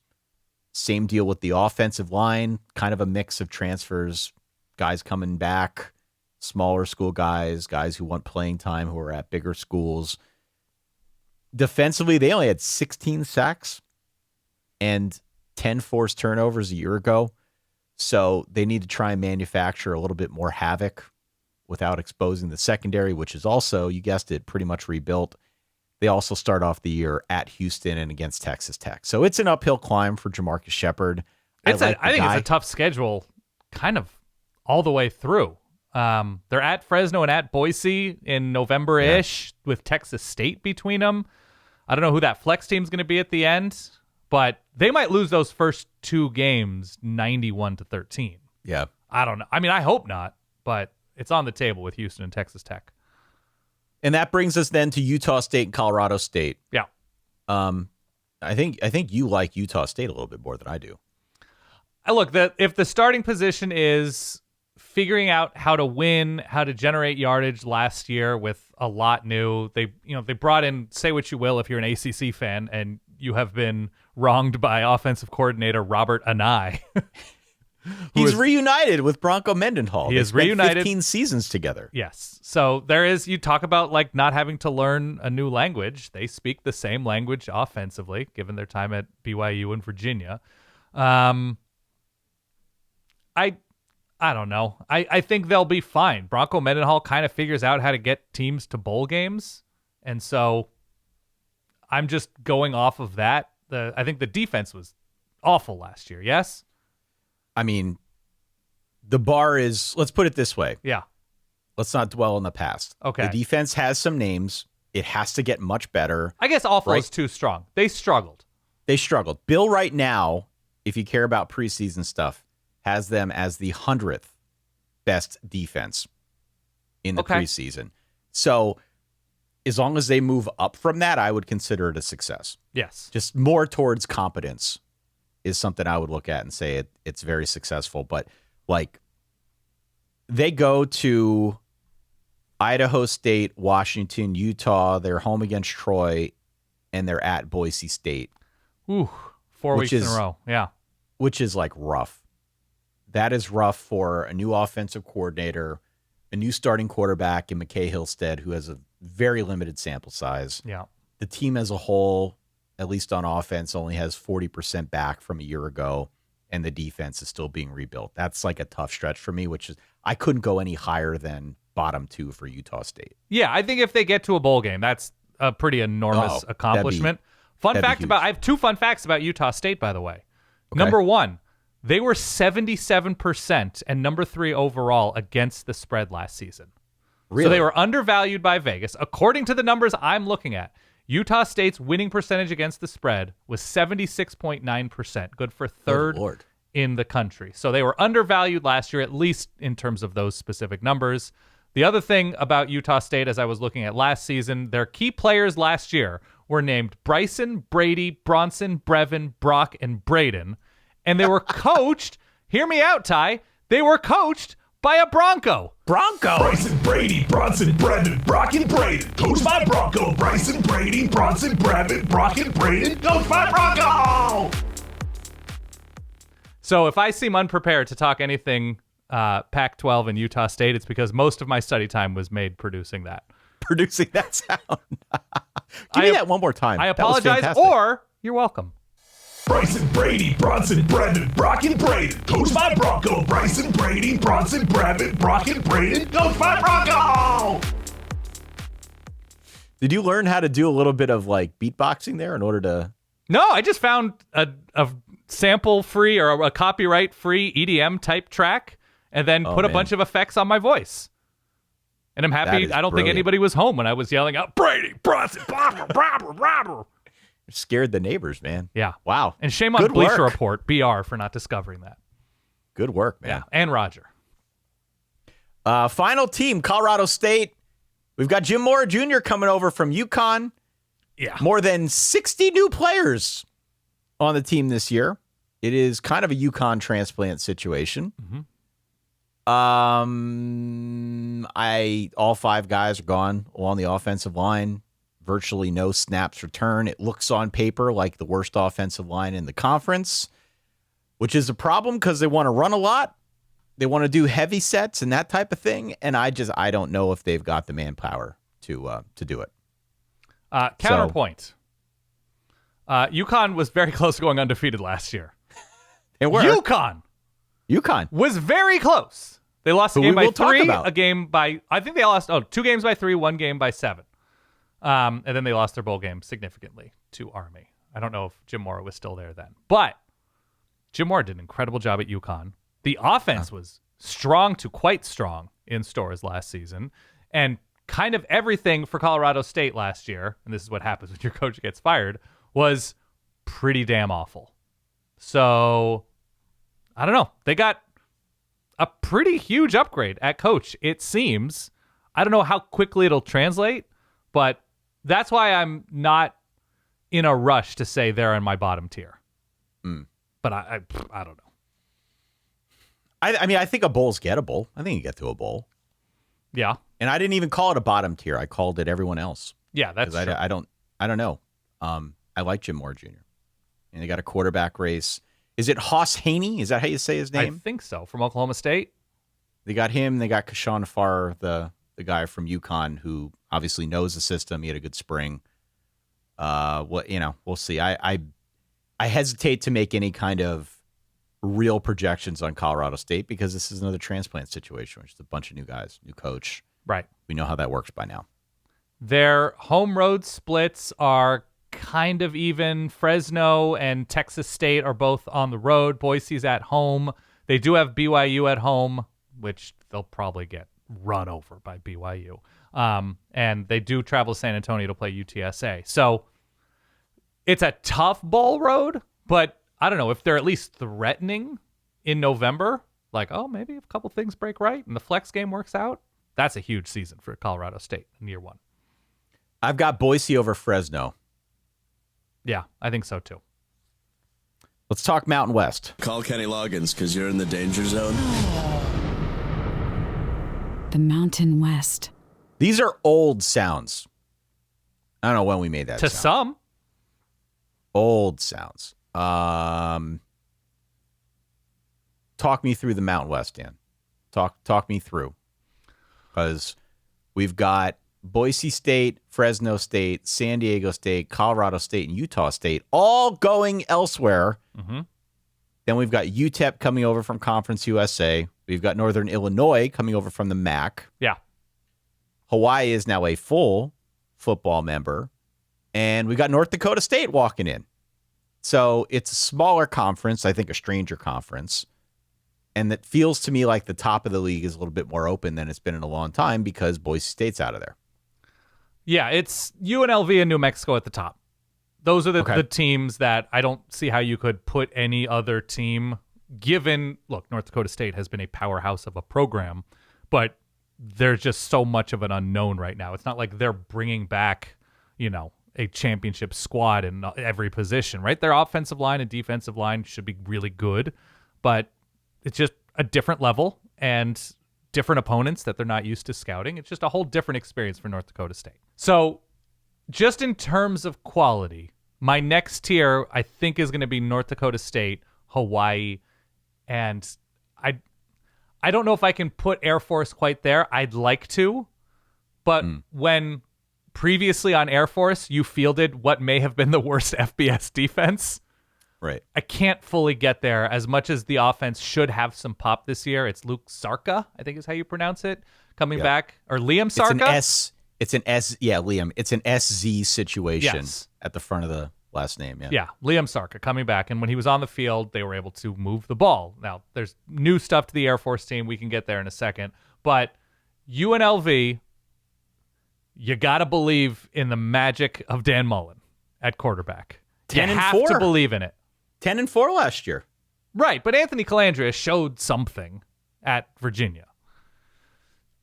Same deal with the offensive line. Kind of a mix of transfers, guys coming back, smaller school guys who want playing time, who are at bigger schools. Defensively, they only had 16 sacks and 10 forced turnovers a year ago. So they need to try and manufacture a little bit more havoc without exposing the secondary, which is also, you guessed it, pretty much rebuilt. They also start off the year at Houston and against Texas Tech. So it's an uphill climb for Jamarcus Shepard. I think it's a tough schedule kind of all the way through. They're at Fresno and at Boise in November-ish with Texas State between them. I don't know who that flex team's going to be at the end, but they might lose those first two games 91-13. Yeah. I don't know. I mean, I hope not, but it's on the table with Houston and Texas Tech. And that brings us then to Utah State and Colorado State. Yeah. I think you like Utah State a little bit more than I do. Look, if the starting position is figuring out how to win, how to generate yardage last year with a lot new, they brought in, say what you will if you're an ACC fan and you have been wronged by offensive coordinator Robert Anai. He's reunited with Bronco Mendenhall. He is reunited. 15 seasons together. Yes. So you talk about like not having to learn a new language. They speak the same language offensively, given their time at BYU and Virginia. I don't know. I think they'll be fine. Bronco Mendenhall kind of figures out how to get teams to bowl games. And so I'm just going off of that. I think the defense was awful last year. Yes? I mean, the bar is, let's put it this way. Yeah. Let's not dwell on the past. Okay. The defense has some names. It has to get much better. I guess awful is too strong. They struggled. Bill right now, if you care about preseason stuff, has them as the 100th best defense in the preseason. So as long as they move up from that, I would consider it a success. Yes. Just more towards competence is something I would look at and say it's very successful. But like they go to Idaho State, Washington, Utah. They're home against Troy, and they're at Boise State. Ooh, 4 weeks in a row. Yeah. Which is like rough. That is rough for a new offensive coordinator, a new starting quarterback in McKay Hillstead, who has a very limited sample size. Yeah. The team as a whole, at least on offense, only has 40% back from a year ago, and the defense is still being rebuilt. That's like a tough stretch for me, which is I couldn't go any higher than bottom 2 for Utah State. Yeah, I think if they get to a bowl game, that's a pretty enormous accomplishment. I have 2 fun facts about Utah State, by the way. Okay. Number 1, they were 77% and number 3 overall against the spread last season. Really? So they were undervalued by Vegas. According to the numbers I'm looking at, Utah State's winning percentage against the spread was 76.9%, good for 3rd in the country. So they were undervalued last year, at least in terms of those specific numbers. The other thing about Utah State, as I was looking at last season, their key players last year were named Bryson, Brady, Bronson, Brevin, Brock, and Braden. And they were coached, hear me out, Ty, they were coached by a Bronco. Bryson, Brady, Bronson, Brevin, Brock, and Braden. Coached by Bronco. Bryson, Brady, Bronson, Brevin, Brock, and Braden. Coached by Bronco. So if I seem unprepared to talk anything Pac-12 and Utah State, it's because most of my study time was made producing that. Producing that sound. Give me that one more time. I apologize, or you're welcome. Bryson, Brady, Bronson, Brevin, Brock, and Braden. Coached by Bronco. Bryson, Brady, Bronson, Brevin, Brock, and Braden. Coached by Bronco. Did you learn how to do a little bit of like beatboxing there in order to? No, I just found a sample-free or a copyright-free EDM type track and then put a bunch of effects on my voice. And I'm happy. I don't think anybody was home when I was yelling out, Brady, Bronson, blah. Scared the neighbors, man. Yeah. Wow. And shame on Bleacher Report, BR, for not discovering that. Good work, man. Yeah. And Roger. Final team, Colorado State. We've got Jim Mora Jr. coming over from UConn. Yeah. More than 60 new players on the team this year. It is kind of a UConn transplant situation. Mm-hmm. All 5 guys are gone along the offensive line. Virtually no snaps return. It looks on paper like the worst offensive line in the conference, which is a problem because they want to run a lot. They want to do heavy sets and that type of thing. And I don't know if they've got the manpower to do it. Counterpoint. UConn was very close to going undefeated last year. They were. UConn was very close. They lost a game by 3, a game by, I think they lost 2 games by 3, 1 game by 7. And then they lost their bowl game significantly to Army. I don't know if Jim Mora was still there then. But Jim Mora did an incredible job at UConn. The offense was strong to quite strong in stores last season. And kind of everything for Colorado State last year, and this is what happens when your coach gets fired, was pretty damn awful. So, I don't know. They got a pretty huge upgrade at coach, it seems. I don't know how quickly it'll translate, but that's why I'm not in a rush to say they're in my bottom tier. But I don't know. I mean, I think a bowl's gettable. I think you get to a bowl. Yeah. And I didn't even call it a bottom tier. I called it everyone else. Yeah, that's true. I don't know. I like Jim Mora Jr. And they got a quarterback race. Is it Hoss Haney? Is that how you say his name? I think so. From Oklahoma State. They got him. They got Kashawn Farr, the guy from UConn, who obviously knows the system. He had a good spring. We'll see. I hesitate to make any kind of real projections on Colorado State because this is another transplant situation, which is a bunch of new guys, new coach. Right. We know how that works by now. Their home road splits are kind of even. Fresno and Texas State are both on the road. Boise's at home. They do have BYU at home, which they'll probably get run over by BYU. And they do travel to San Antonio to play UTSA. So it's a tough bowl road, but I don't know if they're at least threatening in November, like, oh, maybe if a couple things break right and the flex game works out. That's a huge season for Colorado State in year 1. I've got Boise over Fresno. Yeah, I think so too. Let's talk Mountain West. Call Kenny Loggins because you're in the danger zone. The Mountain West. These are old sounds. I don't know when we made that To sound. some. Old sounds. Talk me through the Mountain West, Dan. Talk me through. Because we've got Boise State, Fresno State, San Diego State, Colorado State, and Utah State all going elsewhere. Mm-hmm. Then we've got UTEP coming over from Conference USA. We've got Northern Illinois coming over from the MAC. Yeah. Hawaii is now a full football member. And we got North Dakota State walking in. So it's a smaller conference, I think a stranger conference. And that feels to me like the top of the league is a little bit more open than it's been in a long time because Boise State's out of there. Yeah, it's UNLV and New Mexico at the top. Those are the teams that I don't see how you could put any other team, given, look, North Dakota State has been a powerhouse of a program, but there's just so much of an unknown right now. It's not like they're bringing back, a championship squad in every position, right? Their offensive line and defensive line should be really good, but it's just a different level and different opponents that they're not used to scouting. It's just a whole different experience for North Dakota State. So just in terms of quality, my next tier, I think, is going to be North Dakota State, Hawaii, and I don't know if I can put Air Force quite there. I'd like to, but when previously on Air Force, you fielded what may have been the worst FBS defense, right? I can't fully get there as much as the offense should have some pop this year. It's Luke Sarka, I think is how you pronounce it, coming back, or Liam Sarka. Liam. It's an SZ situation at the front of the last name. Yeah, Liam Sarka coming back. And when he was on the field, they were able to move the ball. Now, there's new stuff to the Air Force team. We can get there in a second. But UNLV, you got to believe in the magic of Dan Mullen at quarterback. 10 you and have 4. to believe in it. 10-4 last year. Right, but Anthony Calandria showed something at Virginia.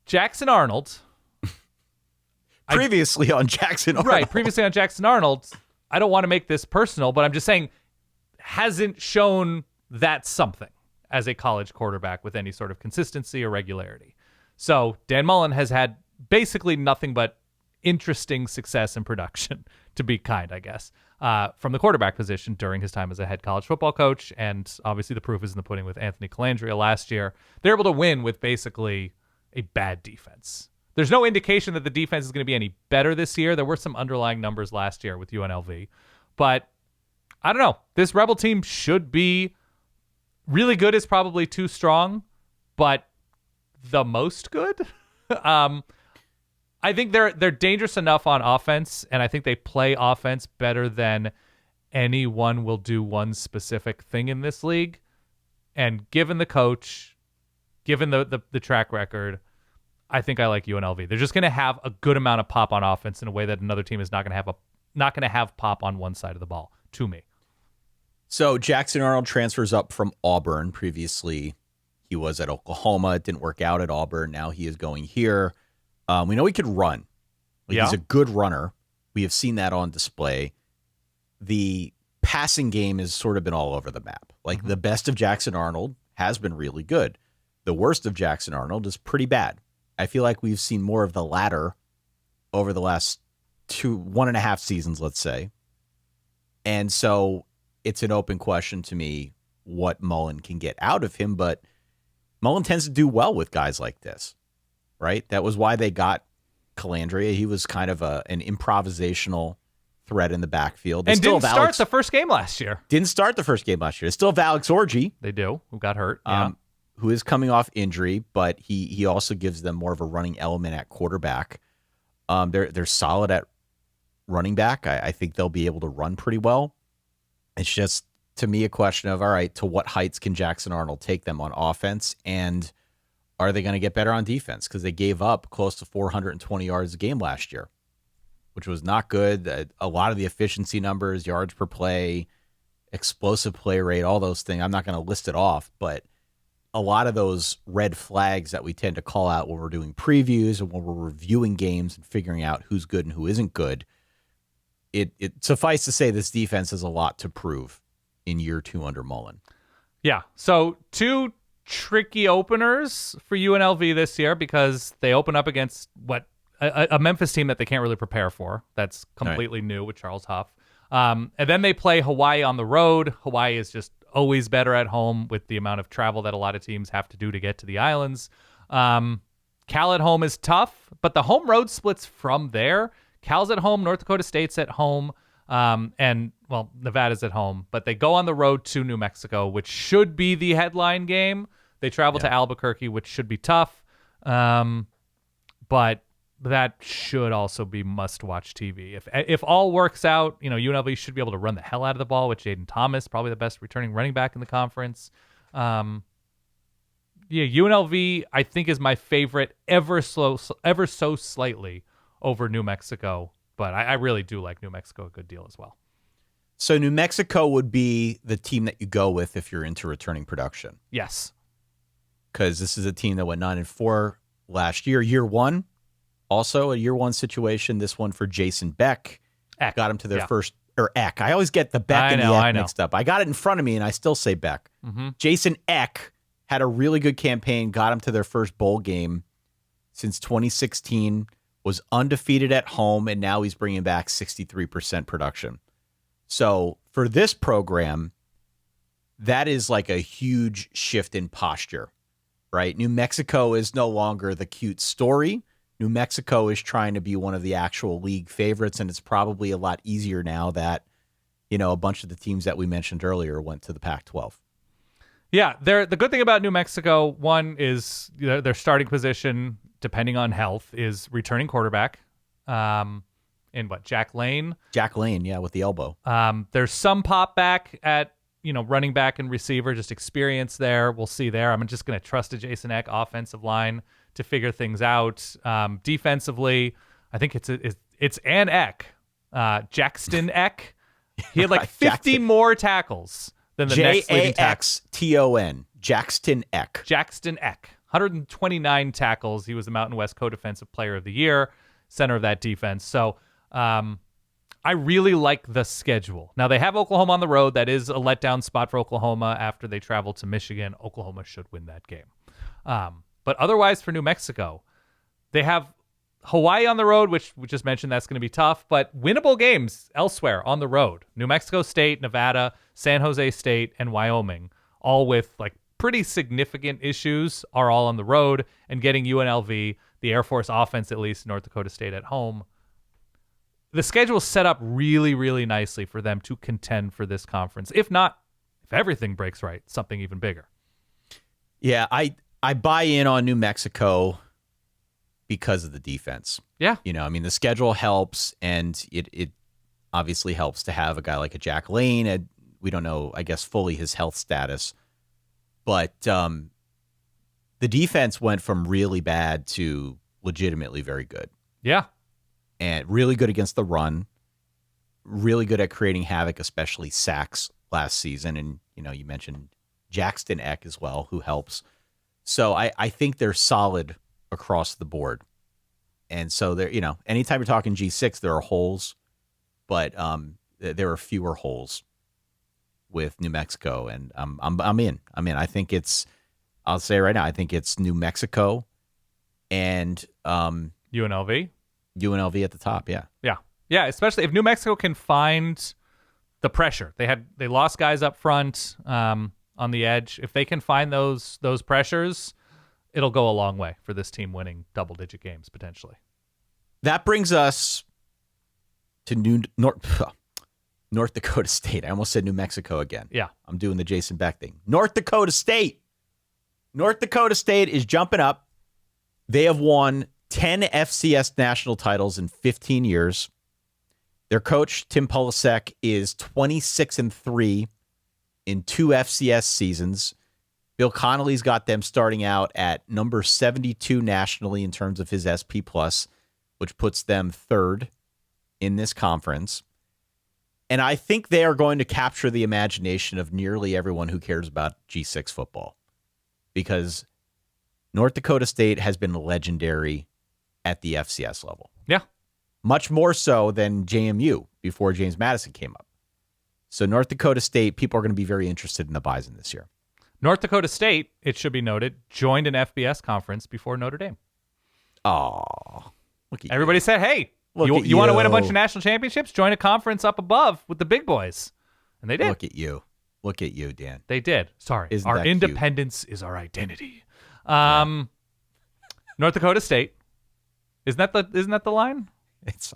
Jackson Arnold... Previously on Jackson Arnold. Right, previously on Jackson Arnold. I don't want to make this personal, but I'm just saying hasn't shown that something as a college quarterback with any sort of consistency or regularity. So Dan Mullen has had basically nothing but interesting success in production, to be kind, I guess, from the quarterback position during his time as a head college football coach. And obviously the proof is in the pudding with Anthony Calandria last year. They're able to win with basically a bad defense. There's no indication that the defense is going to be any better this year. There were some underlying numbers last year with UNLV. But I don't know. This Rebel team should be really good is probably too strong, but the most good? I think they're dangerous enough on offense, and I think they play offense better than anyone will do one specific thing in this league. And given the coach, given the track record, I think I like UNLV. They're just going to have a good amount of pop on offense in a way that another team is not going to have pop on one side of the ball, to me. So Jackson Arnold transfers up from Auburn. Previously, he was at Oklahoma. It didn't work out at Auburn. Now he is going here. We know he could run. He's a good runner. We have seen that on display. The passing game has sort of been all over the map. The best of Jackson Arnold has been really good. The worst of Jackson Arnold is pretty bad. I feel like we've seen more of the latter over the last 1.5 seasons, let's say. And so it's an open question to me what Mullen can get out of him, but Mullen tends to do well with guys like this, right? That was why they got Calandria. He was kind of an improvisational threat in the backfield. And didn't start the first game last year. Didn't start the first game last year. They still have Alex Orji. They do, who got hurt. Yeah. Who is coming off injury, but he also gives them more of a running element at quarterback. They're solid at running back. I think they'll be able to run pretty well. It's just, to me, a question of, all right, to what heights can Jackson Arnold take them on offense, and are they going to get better on defense? Because they gave up close to 420 yards a game last year, which was not good. A lot of the efficiency numbers, yards per play, explosive play rate, all those things, I'm not going to list it off, but a lot of those red flags that we tend to call out when we're doing previews and when we're reviewing games and figuring out who's good and who isn't good, it suffice to say this defense has a lot to prove in year 2 under Mullen. Yeah. So 2 tricky openers for UNLV this year because they open up against a Memphis team that they can't really prepare for. That's completely new with Charles Huff. And then they play Hawaii on the road. Hawaii is just always better at home with the amount of travel that a lot of teams have to do to get to the islands. Cal at home is tough, but the home road splits from there. Cal's at home, North Dakota State's at home, and Nevada's at home. But they go on the road to New Mexico, which should be the headline game. They travel to Albuquerque, which should be tough. But that should also be must-watch TV. If all works out, UNLV should be able to run the hell out of the ball with Jaden Thomas, probably the best returning running back in the conference. UNLV I think is my favorite ever so slightly over New Mexico, but I really do like New Mexico a good deal as well. So New Mexico would be the team that you go with if you're into returning production. Yes. Because this is a team that went 9-4 last year. Year one, also a year one situation. This one for Jason Beck. Eck. Got him to their first, or Eck. I always get the Beck and the Eck mixed up. I got it in front of me and I still say Beck. Mm-hmm. Jason Eck had a really good campaign, got him to their first bowl game since 2016, was undefeated at home, and now he's bringing back 63% production. So for this program, that is like a huge shift in posture, right? New Mexico is no longer the cute story. New Mexico is trying to be one of the actual league favorites, and it's probably a lot easier now that, a bunch of the teams that we mentioned earlier went to the Pac-12. Yeah, the good thing about New Mexico, one is their starting position, depending on health, is returning quarterback. Jack Lane? Jack Lane, yeah, with the elbow. There's some pop back at, running back and receiver, just experience there. We'll see there. I'm just going to trust a Jason Eck offensive line to figure things out. Defensively, I think it's an Eck. Jackson Eck. He had like 50 more tackles than the next leading tackle. Jaxton. Jackson Eck. Jackson Eck. 129 tackles. He was the Mountain West Co-Defensive Player of the Year, center of that defense. So I really like the schedule. Now, they have Oklahoma on the road. That is a letdown spot for Oklahoma after they travel to Michigan. Oklahoma should win that game. But otherwise, for New Mexico, they have Hawaii on the road, which we just mentioned that's going to be tough, but winnable games elsewhere on the road. New Mexico State, Nevada, San Jose State, and Wyoming, all with like pretty significant issues, are all on the road, and getting UNLV, the Air Force offense at least, North Dakota State at home. The schedule is set up really, really nicely for them to contend for this conference. If everything breaks right, something even bigger. Yeah, I buy in on New Mexico because of the defense. Yeah. The schedule helps, and it obviously helps to have a guy like a Jack Lane. We don't know, I guess, fully his health status. But the defense went from really bad to legitimately very good. Yeah. And really good against the run. Really good at creating havoc, especially sacks last season. And, you mentioned Jackson Eck as well, who helps. So I think they're solid across the board. And so they're, anytime you're talking G6, there are holes, but there are fewer holes with New Mexico, and I'm in. I think I'll say right now, I think it's New Mexico and UNLV at the top. Yeah, especially if New Mexico can find the pressure. They lost guys up front on the edge. If they can find those pressures, it'll go a long way for this team winning double-digit games potentially. That brings us to North Dakota State. I almost said New Mexico again. Yeah. I'm doing the Jason Beck thing. North Dakota State. North Dakota State is jumping up. They have won 10 FCS national titles in 15 years. Their coach, Tim Polasek, is 26-3 in 2 FCS seasons. Bill Connolly's got them starting out at number 72 nationally in terms of his SP+, which puts them third in this conference. And I think they are going to capture the imagination of nearly everyone who cares about G6 football, because North Dakota State has been legendary at the FCS level. Yeah. Much more so than JMU before James Madison came up. So North Dakota State, people are going to be very interested in the Bison this year. North Dakota State, it should be noted, joined an FBS conference before Notre Dame. Oh, look at Everybody said, hey, you want to win a bunch of national championships? Join a conference up above with the big boys. And they did. Look at you. Look at you, Dan. They did. Sorry. Isn't our that cute? independence is our identity. North Dakota State. Isn't that the line?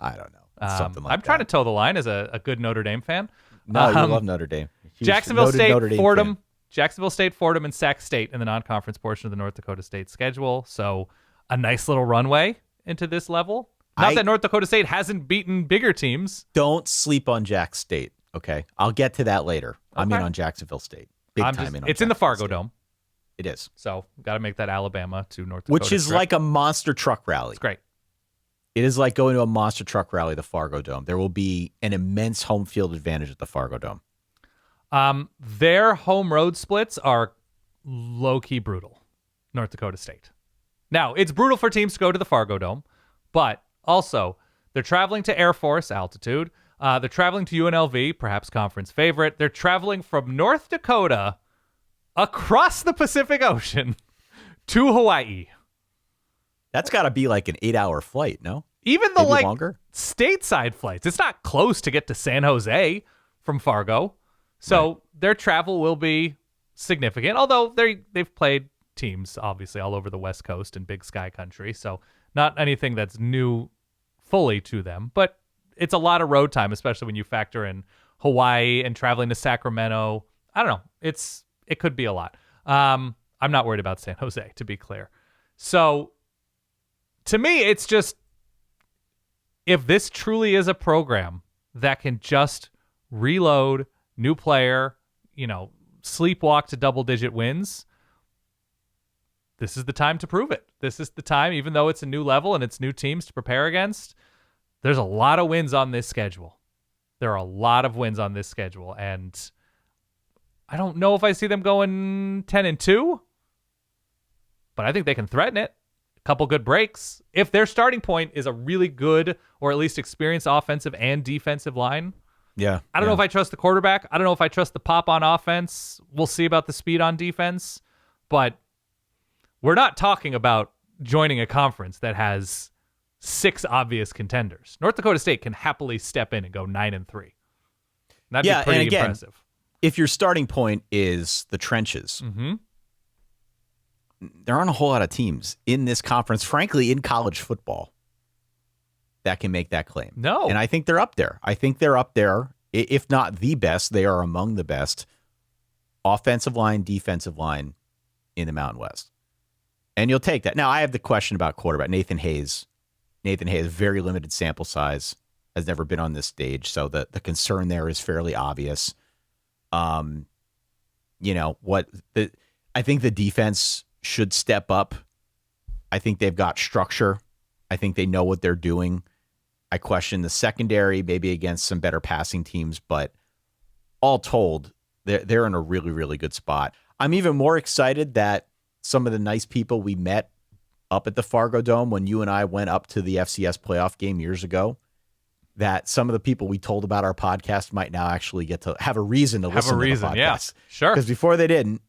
I don't know. It's something like I'm trying to toe the line as a good Notre Dame fan. No, you love Notre Dame. Huge Jacksonville State, Notre Dame Fordham. fan. Jacksonville State, Fordham, and Sac State in the non-conference portion of the North Dakota State schedule. So a nice little runway into this level. Not that North Dakota State hasn't beaten bigger teams. Don't sleep on Jack State, okay? I'll get to that later. I'm in on Jacksonville State. Big time in on It's in the Jacksonville Fargo State. Dome. It is. So got to make that Alabama to North Dakota. Which is trip. like a monster truck rally. It's great. It is like going to a monster truck rally, the Fargo Dome. There will be an immense home field advantage at the Fargo Dome. Their home road splits are low-key brutal, North Dakota State. Now, it's brutal for teams to go to the Fargo Dome, but also they're traveling to Air Force altitude. They're traveling to UNLV, perhaps conference favorite. They're traveling from North Dakota across the Pacific Ocean to Hawaii. That's got to be like an 8-hour flight, no? Even the Maybe longer? stateside flights, it's not close to get to San Jose from Fargo. So their travel will be significant, although they've played teams, obviously, all over the West Coast and Big Sky Country. So not anything that's new fully to them, but it's a lot of road time, especially when you factor in Hawaii and traveling to Sacramento. I don't know. It could be a lot. I'm not worried about San Jose, to be clear. So to me, it's just, if this truly is a program that can just reload, new player, sleepwalk to double-digit wins, this is the time to prove it. This is the time, even though it's a new level and it's new teams to prepare against, there's a lot of wins on this schedule. There are a lot of wins on this schedule, and I don't know if I see them going 10-2, but I think they can threaten it. A couple good breaks. If their starting point is a really good or at least experienced offensive and defensive line, Yeah. I don't know if I trust the quarterback. I don't know if I trust the pop on offense. We'll see about the speed on defense. But we're not talking about joining a conference that has 6 obvious contenders. North Dakota State can happily step in and go 9-3. That'd be pretty and again, impressive. If your starting point is the trenches, there aren't a whole lot of teams in this conference, frankly, in college football, that can make that claim. No. And I think they're up there. I think they're up there. If not the best, they are among the best offensive line, defensive line in the Mountain West. And you'll take that. Now, I have the question about quarterback. Nathan Hayes, very limited sample size, has never been on this stage. So the concern there is fairly obvious. I think the defense should step up. I think they've got structure. I think they know what they're doing. I question the secondary, maybe against some better passing teams, but all told, they're in a really, really good spot. I'm even more excited that some of the nice people we met up at the Fargo Dome when you and I went up to the FCS playoff game years ago, that some of the people we told about our podcast might now actually get to have a reason to listen to the podcast. Yeah, sure. Because before they didn't,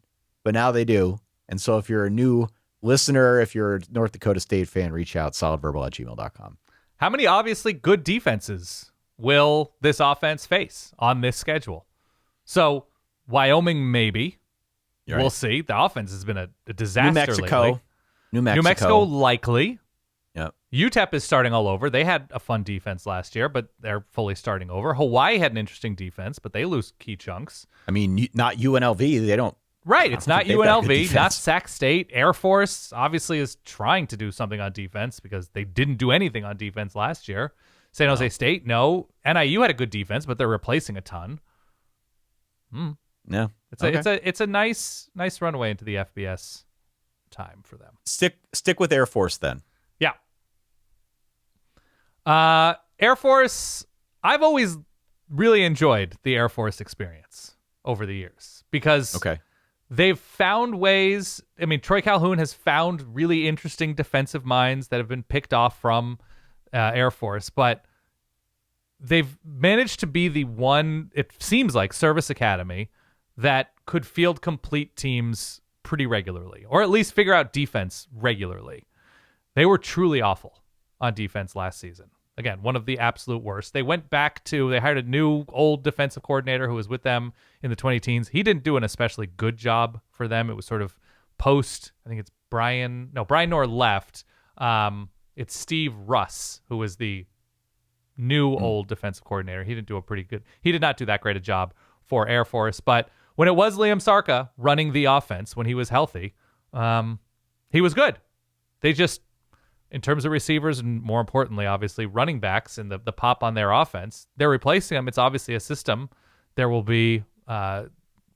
but now they do. And so if you're a new listener, if you're a North Dakota State fan, reach out, solidverbal@gmail.com. How many obviously good defenses will this offense face on this schedule? So Wyoming, maybe. Right. We'll see. The offense has been a disaster lately. New New Mexico, likely. Yep. UTEP is starting all over. They had a fun defense last year, but they're fully starting over. Hawaii had an interesting defense, but they lose key chunks. I mean, not UNLV. They don't. Right. It's not think they've got good UNLV, defense. not Sac State. Air Force obviously is trying to do something on defense because they didn't do anything on defense last year. San Jose State, no. NIU had a good defense, but they're replacing a ton. No. It's a nice runway into the FBS time for them. Stick with Air Force then. Yeah. Air Force, I've always really enjoyed the Air Force experience over the years because they've found ways. I mean, Troy Calhoun has found really interesting defensive minds that have been picked off from Air Force, but they've managed to be the one, it seems like, service academy that could field complete teams pretty regularly, or at least figure out defense regularly. They were truly awful on defense last season. Again, one of the absolute worst. They hired a new old defensive coordinator who was with them in the 2010s. He didn't do an especially good job for them. It was sort of post, I think it's Brian Noor left. It's Steve Russ, who was the new old defensive coordinator. He did not do that great a job for Air Force, but when it was Liam Sarka running the offense, when he was healthy, he was good. They just, in terms of receivers and more importantly, obviously, running backs and the pop on their offense, they're replacing them. It's obviously a system. There will be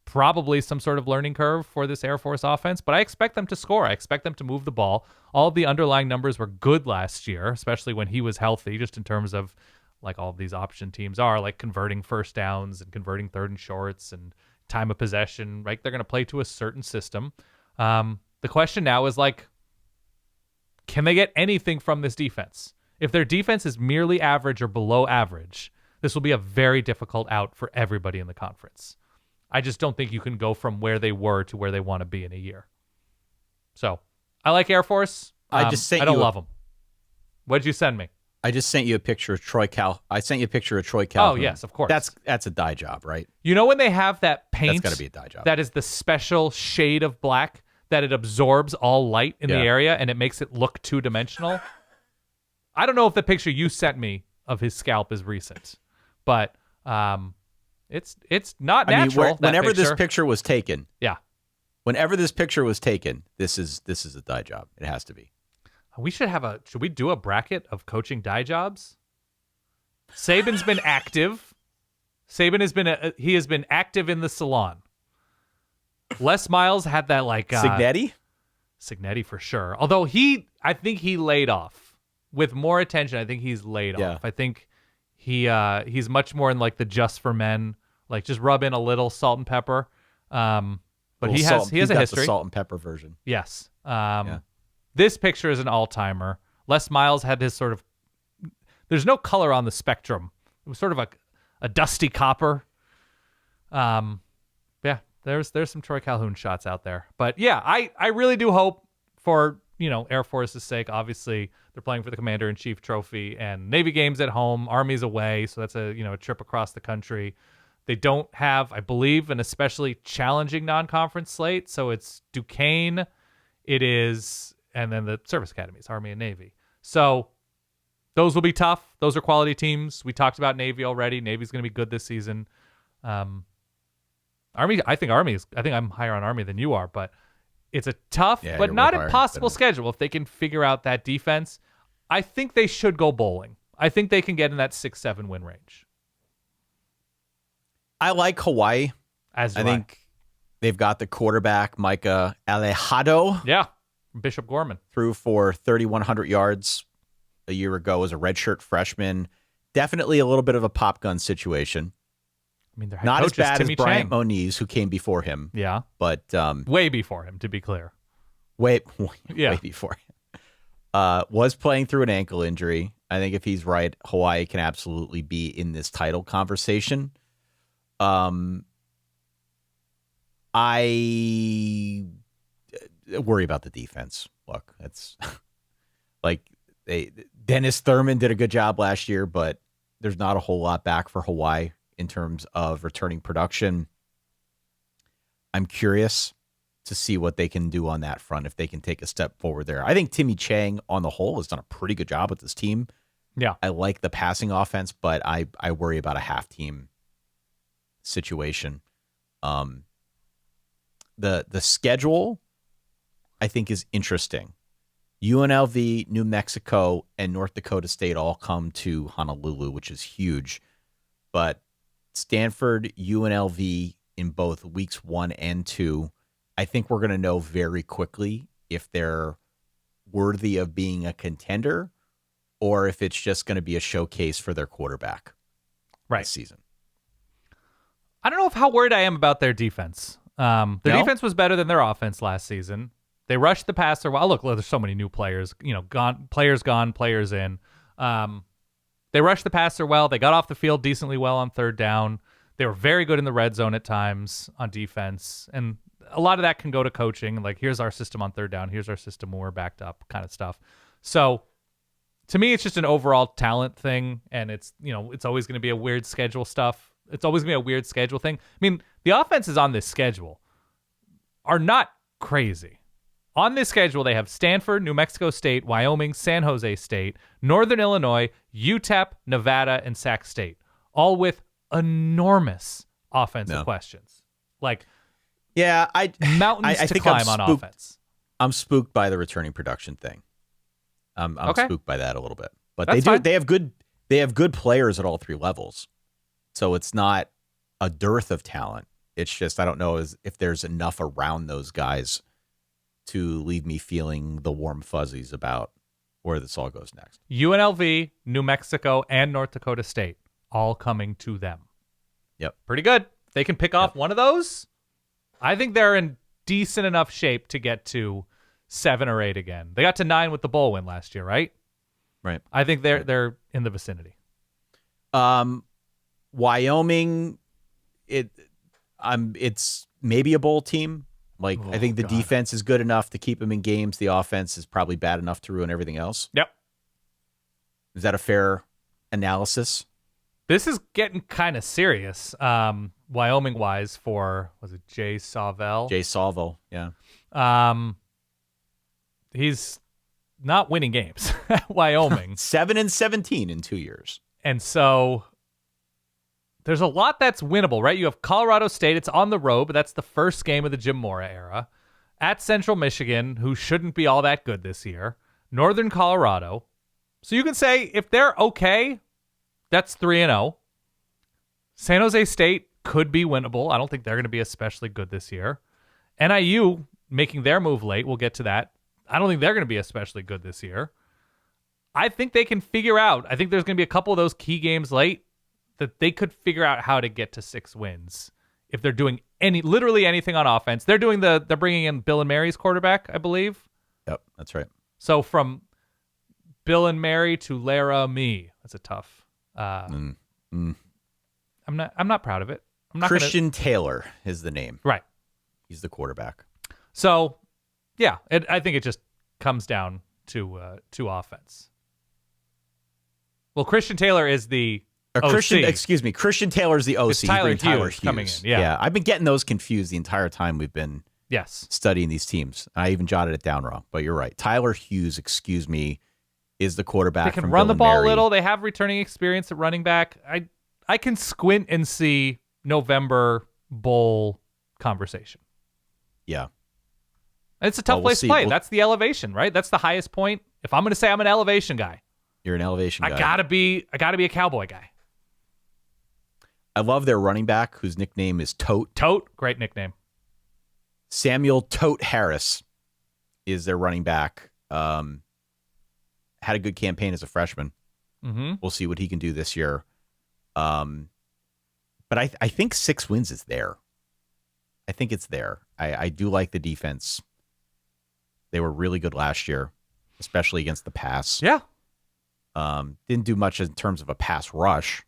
probably some sort of learning curve for this Air Force offense, but I expect them to score. I expect them to move the ball. All of the underlying numbers were good last year, especially when he was healthy, just in terms of like all of these option teams are, like converting first downs and converting third and shorts and time of possession, right? They're going to play to a certain system. The question now is like, can they get anything from this defense? If their defense is merely average or below average, this will be a very difficult out for everybody in the conference. I just don't think you can go from where they were to where they want to be in a year. So I like Air Force. I don't love them. What did you send me? I just sent you a picture of Troy Calhoun. Oh, yes, of course. That's a dye job, right? You know when they have that paint? That's got to be a dye job. That is the special shade of black that it absorbs all light in the area and it makes it look two-dimensional. I don't know if the picture you sent me of his scalp is recent, but it's not natural. Whenever this picture was taken, whenever this picture was taken, this is a dye job. It has to be. We should we do a bracket of coaching dye jobs? Saban's been active. Saban has been active in the salon. Les Miles had that like Signetti for sure. Although I think he laid off with more attention. I think he's laid off. I think he's much more in like the just for men, like just rub in a little salt and pepper. But he has a history. The salt and pepper version. Yes. This picture is an all-timer. Les Miles had his sort of, there's no color on the spectrum. It was sort of a dusty copper. There's some Troy Calhoun shots out there. But yeah, I really do hope for, Air Force's sake. Obviously, they're playing for the Commander-in-Chief trophy and Navy games at home, Army's away, so that's a trip across the country. They don't have, I believe, an especially challenging non-conference slate, so it's Duquesne, and then the service academies, Army and Navy. So those will be tough. Those are quality teams. We talked about Navy already. Navy's going to be good this season. Army, I think I'm higher on Army than you are, but it's a tough but not impossible schedule. If they can figure out that defense, I think they should go bowling. I think they can get in that 6-7 win range. I like Hawaii. I think they've got the quarterback, Micah Alejado. Yeah, Bishop Gorman. Threw for 3,100 yards a year ago as a redshirt freshman. Definitely a little bit of a pop gun situation. I mean, their head not coach as bad is Timmy as Bryant Chang. Moniz, who came before him. Yeah, but way before him, to be clear. Way before him. Was playing through an ankle injury. I think if he's right, Hawaii can absolutely be in this title conversation. I worry about the defense. Look, it's like Dennis Thurman did a good job last year, but there's not a whole lot back for Hawaii in terms of returning production. I'm curious to see what they can do on that front, if they can take a step forward there. I think Timmy Chang, on the whole, has done a pretty good job with this team. Yeah. I like the passing offense, but I worry about a half-team situation. The schedule, I think, is interesting. UNLV, New Mexico, and North Dakota State all come to Honolulu, which is huge. But Stanford, UNLV in both weeks 1 and 2, I think we're going to know very quickly if they're worthy of being a contender or if it's just going to be a showcase for their quarterback this season. I don't know how worried I am about their defense. Their defense was better than their offense last season. They rushed the passer well. Look, there's so many new players. Gone, players in. They rushed the passer well. They got off the field decently well on third down. They were very good in the red zone at times on defense. And a lot of that can go to coaching. Like, here's our system on third down. Here's our system when we're backed up kind of stuff. So to me, it's just an overall talent thing. And it's, it's always going to be a weird schedule stuff. It's always going to be a weird schedule thing. I mean, the offenses on this schedule are not crazy. On this schedule, they have Stanford, New Mexico State, Wyoming, San Jose State, Northern Illinois, UTEP, Nevada, and Sac State, all with enormous offensive questions. Like, mountains to climb on offense. I'm spooked by the returning production thing. I'm spooked by that a little bit. But That's fine. They have good players at all three levels. So it's not a dearth of talent. It's just I don't know if there's enough around those guys to leave me feeling the warm fuzzies about where this all goes next. UNLV, New Mexico, and North Dakota State all coming to them. Yep. Pretty good. They can pick off one of those. I think they're in decent enough shape to get to 7 or 8 again. They got to 9 with the bowl win last year, right? Right. I think they're in the vicinity. Wyoming, it's maybe a bowl team. I think the defense is good enough to keep them in games. The offense is probably bad enough to ruin everything else. Yep. Is that a fair analysis? This is getting kind of serious, Wyoming-wise, for, was it Jay Sauvel? Jay Sauvel, yeah. He's not winning games at Wyoming. 7-17 in 2 years. And so there's a lot that's winnable, right? You have Colorado State. It's on the road, but that's the first game of the Jim Mora era. At Central Michigan, who shouldn't be all that good this year. Northern Colorado. So you can say if they're okay, that's 3-0. San Jose State could be winnable. I don't think they're going to be especially good this year. NIU making their move late. We'll get to that. I don't think they're going to be especially good this year. I think they can figure out. I think there's going to be a couple of those key games late that they could figure out how to get to 6 wins if they're doing literally anything on offense. They're bringing in Bill and Mary's quarterback, I believe. Yep, that's right. So from Bill and Mary to Laramie, that's a tough. I'm not proud of it. Christian Taylor is the name. Right. He's the quarterback. So, yeah, I think it just comes down to offense. Well, Christian Taylor is the OC. Christian Taylor is the OC. It's Tyler Hughes coming in. Yeah, I've been getting those confused the entire time we've been studying these teams. I even jotted it down wrong, but you're right. Tyler Hughes, is the quarterback. They can from run Bill the ball and a Mary. little. They have returning experience at running back. I can squint and see November bowl conversation. Yeah. It's a tough place to play. That's the elevation, right? That's the highest point. If I'm going to say I'm an elevation guy, you're an elevation guy. I gotta be a cowboy guy. I love their running back, whose nickname is Tote. Tote, great nickname. Samuel Tote Harris is their running back. Had a good campaign as a freshman. Mm-hmm. We'll see what he can do this year. But I think 6 wins is there. I think it's there. I do like the defense. They were really good last year, especially against the pass. Yeah. Didn't do much in terms of a pass rush,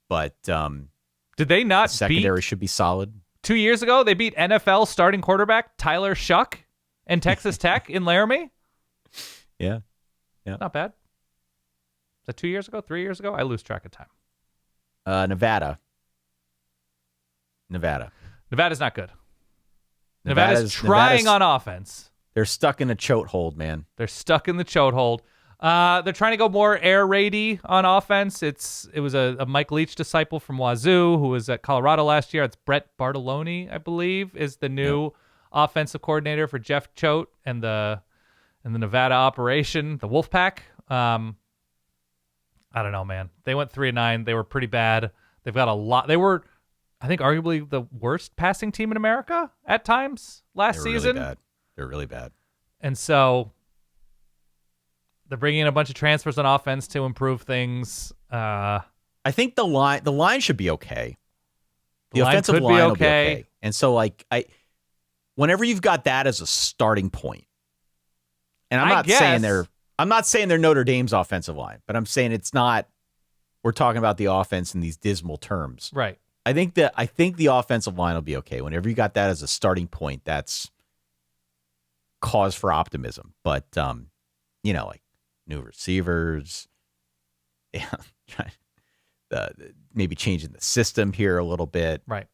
but did they not the secondary should be solid. 2 years ago, they beat NFL starting quarterback Tyler Shuck and Texas Tech in Laramie. Yeah. Not bad. Is that 2 years ago? 3 years ago? I lose track of time. Nevada. Nevada's not good. Nevada's trying on offense. They're stuck in a chote hold, man. They're stuck in the chote hold. They're trying to go more air raidy on offense. It was a Mike Leach disciple from Wazoo who was at Colorado last year. It's Brett Bartoloni, I believe, is the new offensive coordinator for Jeff Choate and the Nevada operation, the Wolfpack. I don't know, man. They went 3-9. They were pretty bad. They've got a lot. They were, I think, arguably the worst passing team in America at times last season. Really bad. They're really bad. And so they're bringing in a bunch of transfers on offense to improve things. I think the line should be okay. The line offensive could be line will okay. be okay. And so, whenever you've got that as a starting point, and I'm not saying they're Notre Dame's offensive line, but I'm saying it's not. We're talking about the offense in these dismal terms, right? I think the offensive line will be okay. Whenever you got that as a starting point, that's cause for optimism. But like new receivers, maybe changing the system here a little bit. Right.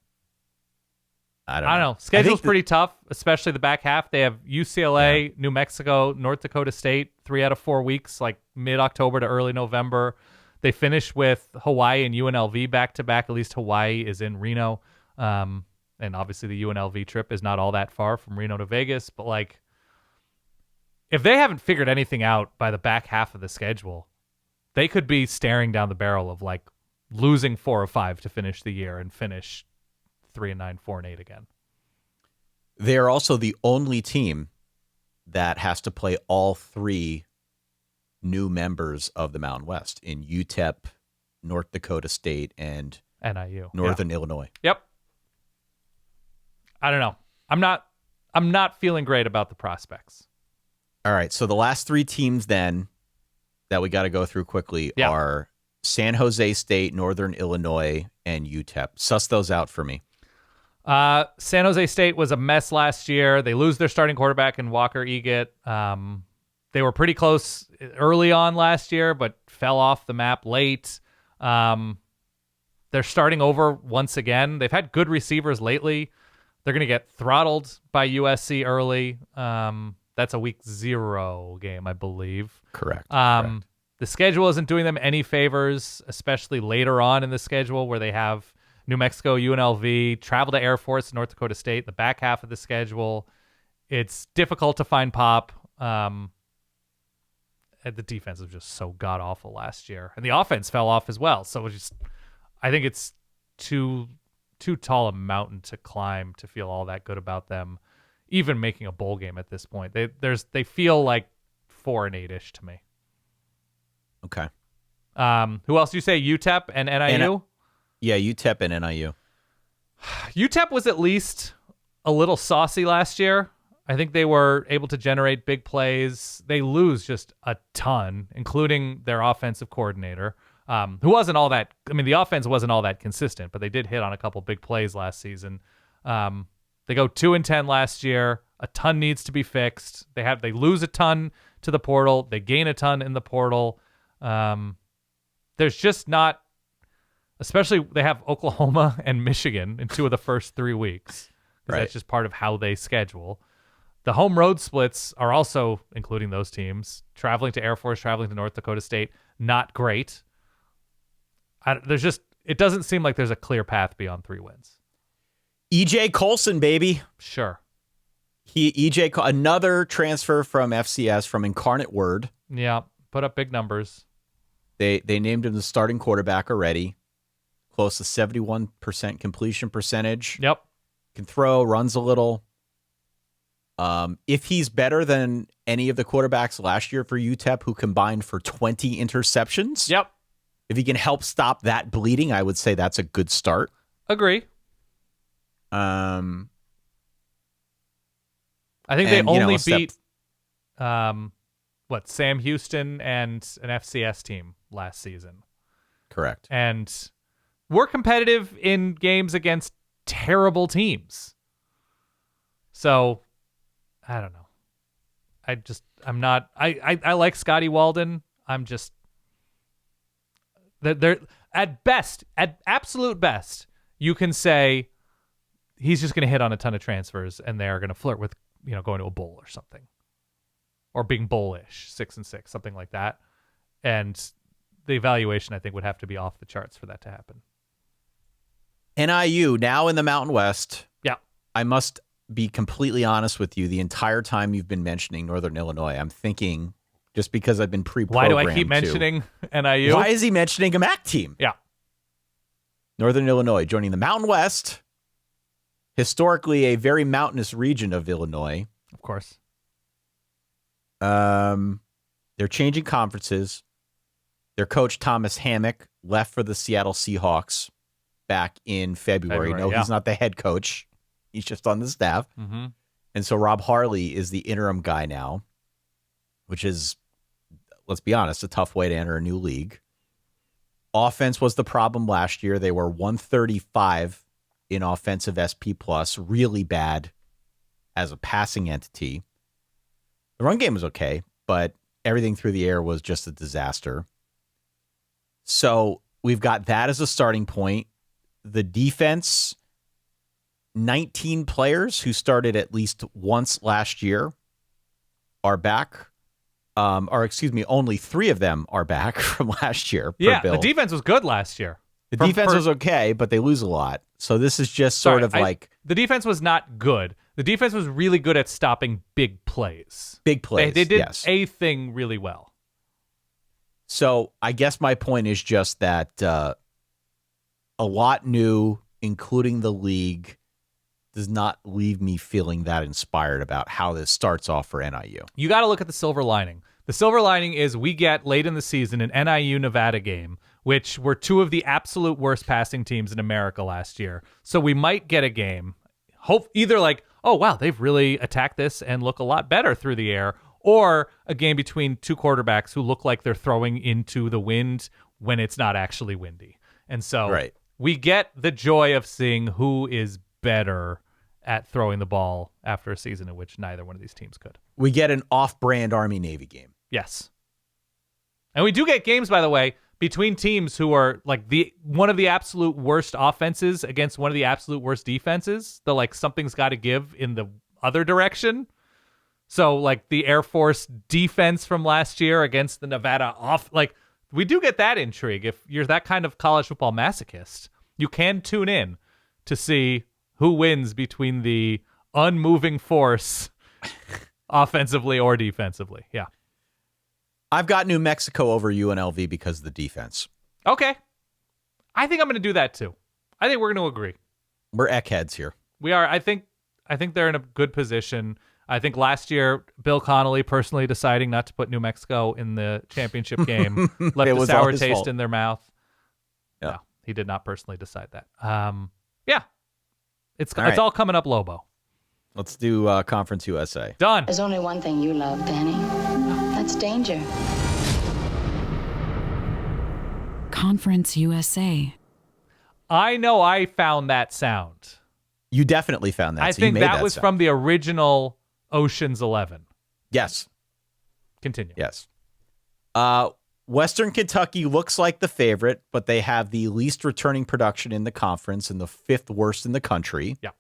I don't know. Schedule's pretty tough, especially the back half. They have UCLA, New Mexico, North Dakota State, 3 out of 4 weeks, like mid-October to early November. They finish with Hawaii and UNLV back-to-back. At least Hawaii is in Reno. And obviously the UNLV trip is not all that far from Reno to Vegas. But, like, if they haven't figured anything out by the back half of the schedule, they could be staring down the barrel of, like, losing 4 or 5 to finish the year and finish 3-9, 4-8 again. They are also the only team that has to play all 3 new members of the Mountain West in UTEP, North Dakota State, and NIU, Northern Illinois. Yep. I don't know. I'm not feeling great about the prospects. All right, so the last 3 teams then that we got to go through quickly are San Jose State, Northern Illinois, and UTEP. Suss those out for me. San Jose State was a mess last year. They lose their starting quarterback in Walker Eget. They were pretty close early on last year, but fell off the map late. They're starting over once again. They've had good receivers lately. They're going to get throttled by USC early. That's a week 0 game, I believe. Correct. The schedule isn't doing them any favors, especially later on in the schedule where they have New Mexico, UNLV, travel to Air Force, North Dakota State, the back half of the schedule. It's difficult to find pop. The defense was just so god-awful last year. And the offense fell off as well. So I think it's too tall a mountain to climb to feel all that good about them, even making a bowl game at this point. They feel like 4-8-ish to me. Okay. Who else do you say? UTEP and NIU? Yeah, UTEP and NIU. UTEP was at least a little saucy last year. I think they were able to generate big plays. They lose just a ton, including their offensive coordinator, who wasn't all that. I mean, the offense wasn't all that consistent, but they did hit on a couple big plays last season. They go 2-10 last year. A ton needs to be fixed. They lose a ton to the portal. They gain a ton in the portal. There's just not, especially they have Oklahoma and Michigan in 2 of the first 3 weeks. Right. That's just part of how they schedule. The home road splits are also, including those teams, traveling to Air Force, traveling to North Dakota State, not great. It doesn't seem like there's a clear path beyond 3 wins. EJ Colson, baby. Sure. Another transfer from FCS, from Incarnate Word. Yeah, put up big numbers. They named him the starting quarterback already. Close to 71% completion percentage. Yep. Can throw, runs a little. If he's better than any of the quarterbacks last year for UTEP who combined for 20 interceptions, yep. If he can help stop that bleeding, I would say that's a good start. Agree. I think they only beat Sam Houston and an FCS team last season. Correct. And we're competitive in games against terrible teams. So I don't know. I'm not. I like Scotty Walden. I'm just. They're at best, at absolute best, you can say he's just going to hit on a ton of transfers, and they are going to flirt with going to a bowl or something, or being bullish, 6-6, something like that. And the evaluation, I think, would have to be off the charts for that to happen. NIU now in the Mountain West. Yeah, I must be completely honest with you. The entire time you've been mentioning Northern Illinois, I'm thinking, just because I've been pre-programmed. Why do I keep mentioning NIU? Why is he mentioning a MAC team? Yeah. Northern Illinois joining the Mountain West, historically a very mountainous region of Illinois. Of course. They're changing conferences. Their coach, Thomas Hammock, left for the Seattle Seahawks back in February. No, he's not the head coach. He's just on the staff. Mm-hmm. And so Rob Harley is the interim guy now, which is, let's be honest, a tough way to enter a new league. Offense was the problem last year. They were 135 in offensive SP+, really bad as a passing entity. The run game was okay, but everything through the air was just a disaster. So we've got that as a starting point. The defense, 19 players who started at least once last year are back. Only 3 of them are back from last year. Yeah, the defense was good last year. The defense was okay, but they lose a lot. So this is just the defense was not good. The defense was really good at stopping big plays. Big plays, They did yes. a thing really well. So I guess my point is just that a lot new, including the league, does not leave me feeling that inspired about how this starts off for NIU. You got to look at the silver lining. The silver lining is we get late in the season an NIU-Nevada game, which were 2 of the absolute worst passing teams in America last year. So we might get a game, either like, oh, wow, they've really attacked this and look a lot better through the air, or a game between 2 quarterbacks who look like they're throwing into the wind when it's not actually windy. And so we get the joy of seeing who is better at throwing the ball after a season in which neither one of these teams could. We get an off-brand Army-Navy game. Yes. And we do get games, by the way, between teams who are like one of the absolute worst offenses against one of the absolute worst defenses. Something's got to give in the other direction. So like the Air Force defense from last year against the Nevada we do get that intrigue. If you're that kind of college football masochist, you can tune in to see who wins between the unmoving force offensively or defensively. Yeah. I've got New Mexico over UNLV because of the defense. Okay. I think I'm going to do that too. I think we're going to agree. We're eckheads here. We are. I think they're in a good position. I think last year, Bill Connolly personally deciding not to put New Mexico in the championship game left a sour taste in their mouth. Yeah. No, he did not personally decide that. Yeah. It's all coming up, Lobo. Let's do Conference USA. Done. There's only one thing you love, Danny. That's danger. Conference USA. I know I found that sound. You definitely found that. I so you think made that was sound. from the original Ocean's 11. Yes. Continue. Yes. Western Kentucky looks like the favorite, but they have the least returning production in the conference and the 5th worst in the country. Yeah.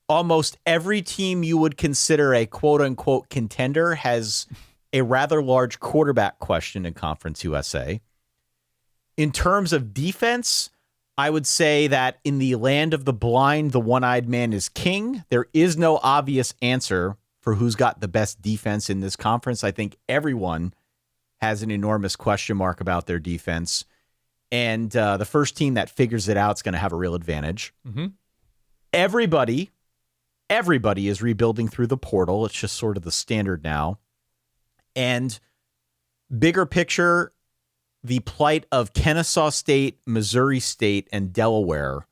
Almost every team you would consider a quote-unquote contender has a rather large quarterback question in Conference USA. In terms of defense, I would say that in the land of the blind, the one-eyed man is king. There is no obvious answer for who's got the best defense in this conference. I think everyone has an enormous question mark about their defense. And the first team that figures it out is going to have a real advantage. Mm-hmm. Everybody is rebuilding through the portal. It's just sort of the standard now. And bigger picture, the plight of Kennesaw State, Missouri State, and Delaware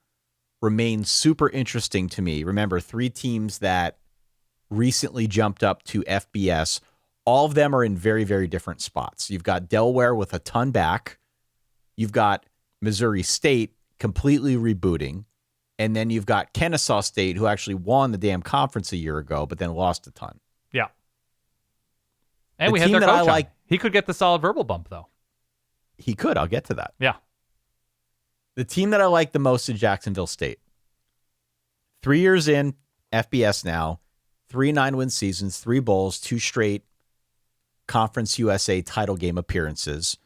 remains super interesting to me. Remember, 3 teams that recently jumped up to FBS. All of them are in very, very different spots. You've got Delaware with a ton back. You've got Missouri State completely rebooting. And then you've got Kennesaw State, who actually won the damn conference a year ago, but then lost a ton. Yeah. And The we had team their that I coach like- on. He could get the solid verbal bump, though. He could. I'll get to that. Yeah. The team that I like the most is Jacksonville State. 3 years in, FBS now, 3 9-win seasons, 3 bowls, 2 straight Conference USA title game appearances.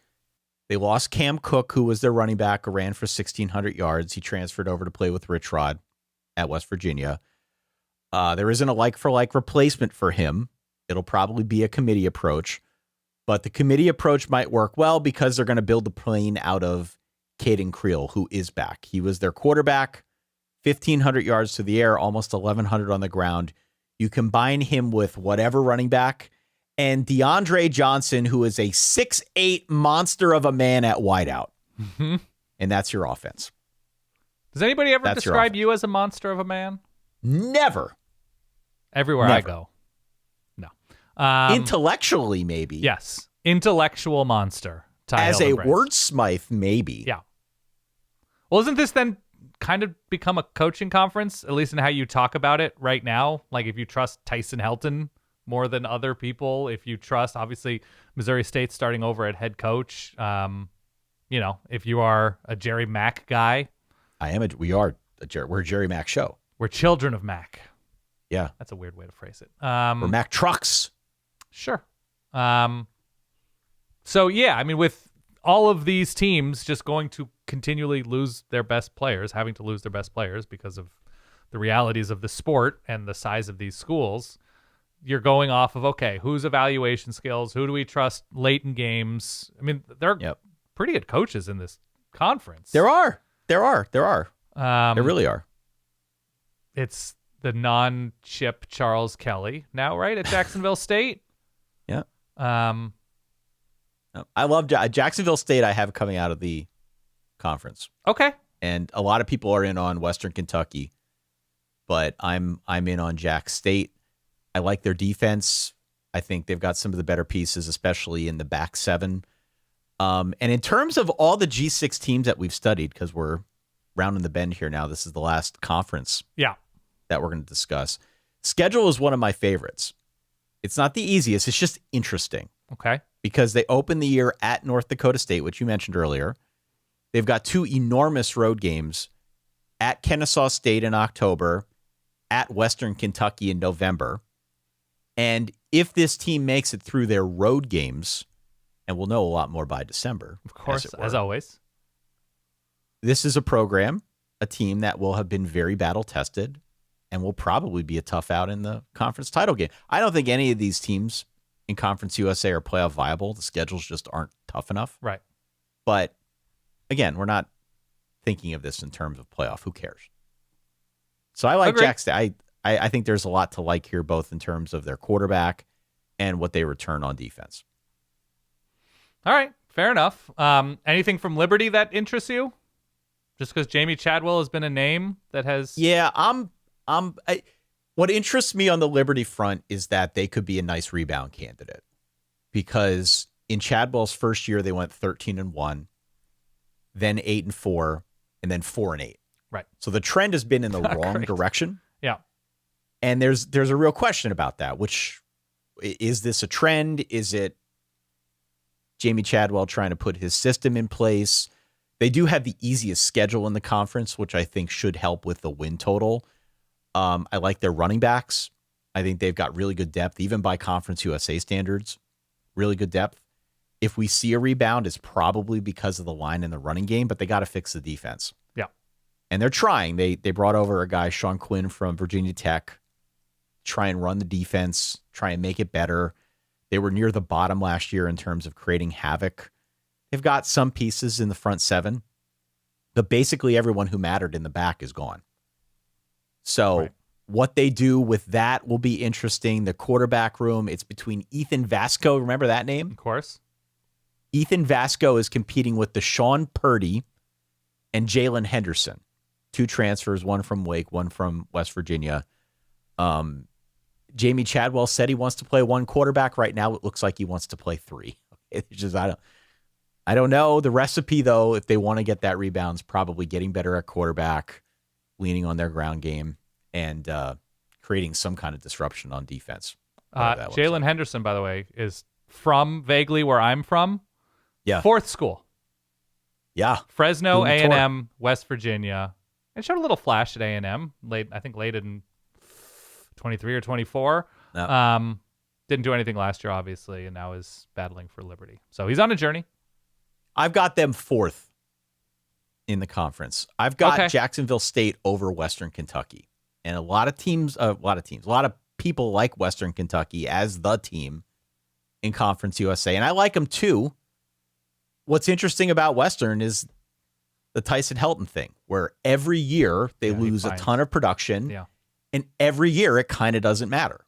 They lost Cam Cook, who was their running back, ran for 1,600 yards. He transferred over to play with Rich Rod at West Virginia. There isn't a like-for-like replacement for him. It'll probably be a committee approach. But the committee approach might work well because they're going to build the plane out of Caden Creel, who is back. He was their quarterback, 1,500 yards to the air, almost 1,100 on the ground. You combine him with whatever running back, and DeAndre Johnson, who is a 6'8" monster of a man at wideout. Mm-hmm. And that's your offense. Does anybody ever That's your describe offense. you as a monster of a man? Never. Everywhere I Never. go. No. Intellectually, maybe. Yes. Intellectual monster. Ty As a Hildenbrand. wordsmith, maybe. Yeah. Well, isn't this then kind of become a coaching conference, at least in how you talk about it right now? Like if you trust Tyson Helton more than other people, if you trust, obviously, Missouri State starting over at head coach, if you are a Jerry Mack guy. We're a Jerry Mack show. We're children of Mack. Yeah. That's a weird way to phrase it. We're Mack trucks. Sure. So, yeah, I mean, with all of these teams just going to continually lose their best players, having to lose their best players because of the realities of the sport and the size of these schools, you're going off of, okay, whose evaluation skills? Who do we trust late in games? I mean, there are pretty good coaches in this conference. There are. There really are. It's the non-chip Charles Kelly now, right, at Jacksonville State? Yeah. I love Jacksonville State. I have coming out of the conference. Okay. And a lot of people are in on Western Kentucky, but I'm in on Jack State. I like their defense. I think they've got some of the better pieces, especially in the back seven. And in terms of all the G6 teams that we've studied, because we're rounding the bend here now, this is the last conference that we're going to discuss. Schedule is one of my favorites. It's not the easiest. It's just interesting. Okay. Because they open the year at North Dakota State, which you mentioned earlier. They've got two enormous road games at Kennesaw State in October, at Western Kentucky in November. And if this team makes it through their road games, and we'll know a lot more by December. Of course, as always. This is a program, a team that will have been very battle-tested and will probably be a tough out in the conference title game. I don't think any of these teams in Conference USA are playoff viable. The schedules just aren't tough enough. Right. But, again, we're not thinking of this in terms of playoff. Who cares? So I like Jack State. I think there's a lot to like here, both in terms of their quarterback and what they return on defense. All right, fair enough. Anything from Liberty that interests you? Just because Jamie Chadwell has been a name that has... Yeah, what interests me on the Liberty front is that they could be a nice rebound candidate, because in Chadwell's first year, they went 13-1, then 8-4, and then 4-8. Right. So the trend has been in the wrong direction. Yeah. And there's a real question about that, which is this a trend? Is it Jamie Chadwell trying to put his system in place? They do have the easiest schedule in the conference, which I think should help with the win total. I like their running backs. I think they've got really good depth, even by Conference USA standards. Really good depth. If we see a rebound, it's probably because of the line in the running game, but they got to fix the defense. Yeah. And they're trying. They brought over a guy, Sean Quinn from Virginia Tech, try and run the defense, try and make it better. They were near the bottom last year in terms of creating havoc. They've got some pieces in the front seven, but basically everyone who mattered in the back is gone. So what they do with that will be interesting. The quarterback room, it's between Ethan Vasco. Remember that name? Of course. Ethan Vasco is competing with Deshaun Purdy and Jalen Henderson. Two transfers, one from Wake, one from West Virginia. Jamie Chadwell said he wants to play one quarterback. Right now, it looks like he wants to play three. It's just, I don't know. The recipe, though, if they want to get that rebound, is probably getting better at quarterback, leaning on their ground game, and creating some kind of disruption on defense. Jalen Henderson, by the way, is from vaguely where I'm from. Yeah. Fourth school. Yeah. Fresno, A&M, West Virginia. And showed a little flash at A&M, late in 23 or 24. No. Didn't do anything last year, obviously, and now is battling for Liberty. So he's on a journey. I've got them fourth in the conference. I've got Jacksonville State over Western Kentucky. And a lot of people like Western Kentucky as the team in Conference USA. And I like them too. What's interesting about Western is the Tyson Helton thing, where every year they lose a ton of production. Yeah. And every year it kind of doesn't matter.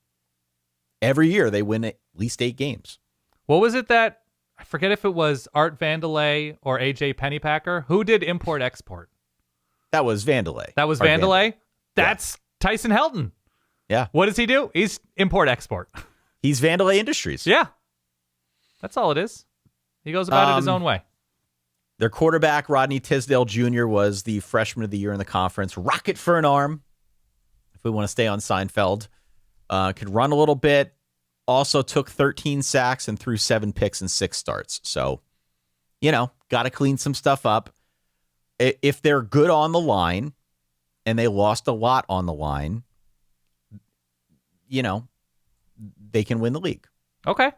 Every year they win at least 8 games. What was it that, I forget if it was Art Vandelay or AJ Pennypacker, who did import-export? That was Vandelay. Vandelay? That's Tyson Helton. Yeah. What does he do? He's import-export. He's Vandelay Industries. Yeah. That's all it is. He goes about it his own way. Their quarterback, Rodney Tisdale Jr., was the freshman of the year in the conference. Rocket for an arm, if we want to stay on Seinfeld. Could run a little bit. Also took 13 sacks and threw 7 picks in 6 starts. So, got to clean some stuff up. If they're good on the line, and they lost a lot on the line, they can win the league. Okay.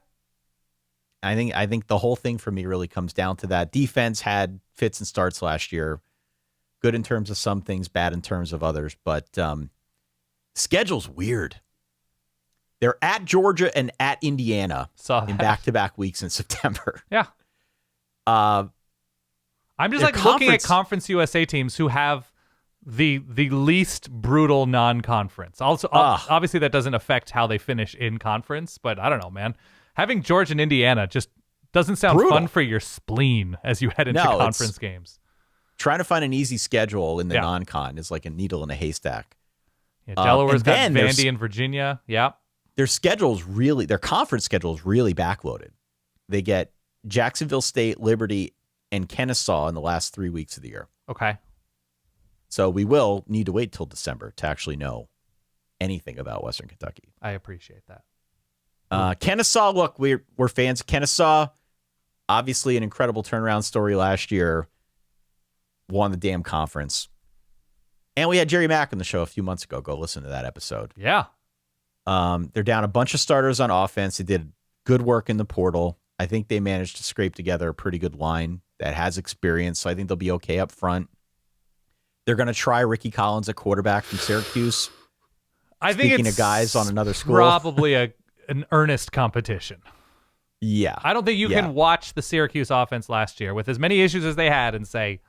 I think the whole thing for me really comes down to that. Defense had fits and starts last year. Good in terms of some things, bad in terms of others. But schedule's weird. They're at Georgia and at Indiana in back-to-back weeks in September. Yeah. I'm just looking at Conference USA teams who have the least brutal non-conference. Also, obviously that doesn't affect how they finish in conference, but I don't know, man. Having Georgia and Indiana just doesn't sound fun for your spleen as you head into conference games. Trying to find an easy schedule in the non-con is like a needle in a haystack. Yeah, Delaware's got Vandy and Virginia. Yeah. Their conference schedule is really backloaded. They get Jacksonville State, Liberty, and Kennesaw in the last 3 weeks of the year. Okay. So we will need to wait till December to actually know anything about Western Kentucky. I appreciate that. Kennesaw, look, we're fans of Kennesaw. Obviously an incredible turnaround story last year. Won the damn conference. And we had Jerry Mack on the show a few months ago. Go listen to that episode. Yeah. They're down a bunch of starters on offense. They did good work in the portal. I think they managed to scrape together a pretty good line that has experience. So I think they'll be okay up front. They're going to try Ricky Collins at quarterback from Syracuse. I think Speaking of guys on another school. Probably an earnest competition. Yeah. I don't think you can watch the Syracuse offense last year with as many issues as they had and say,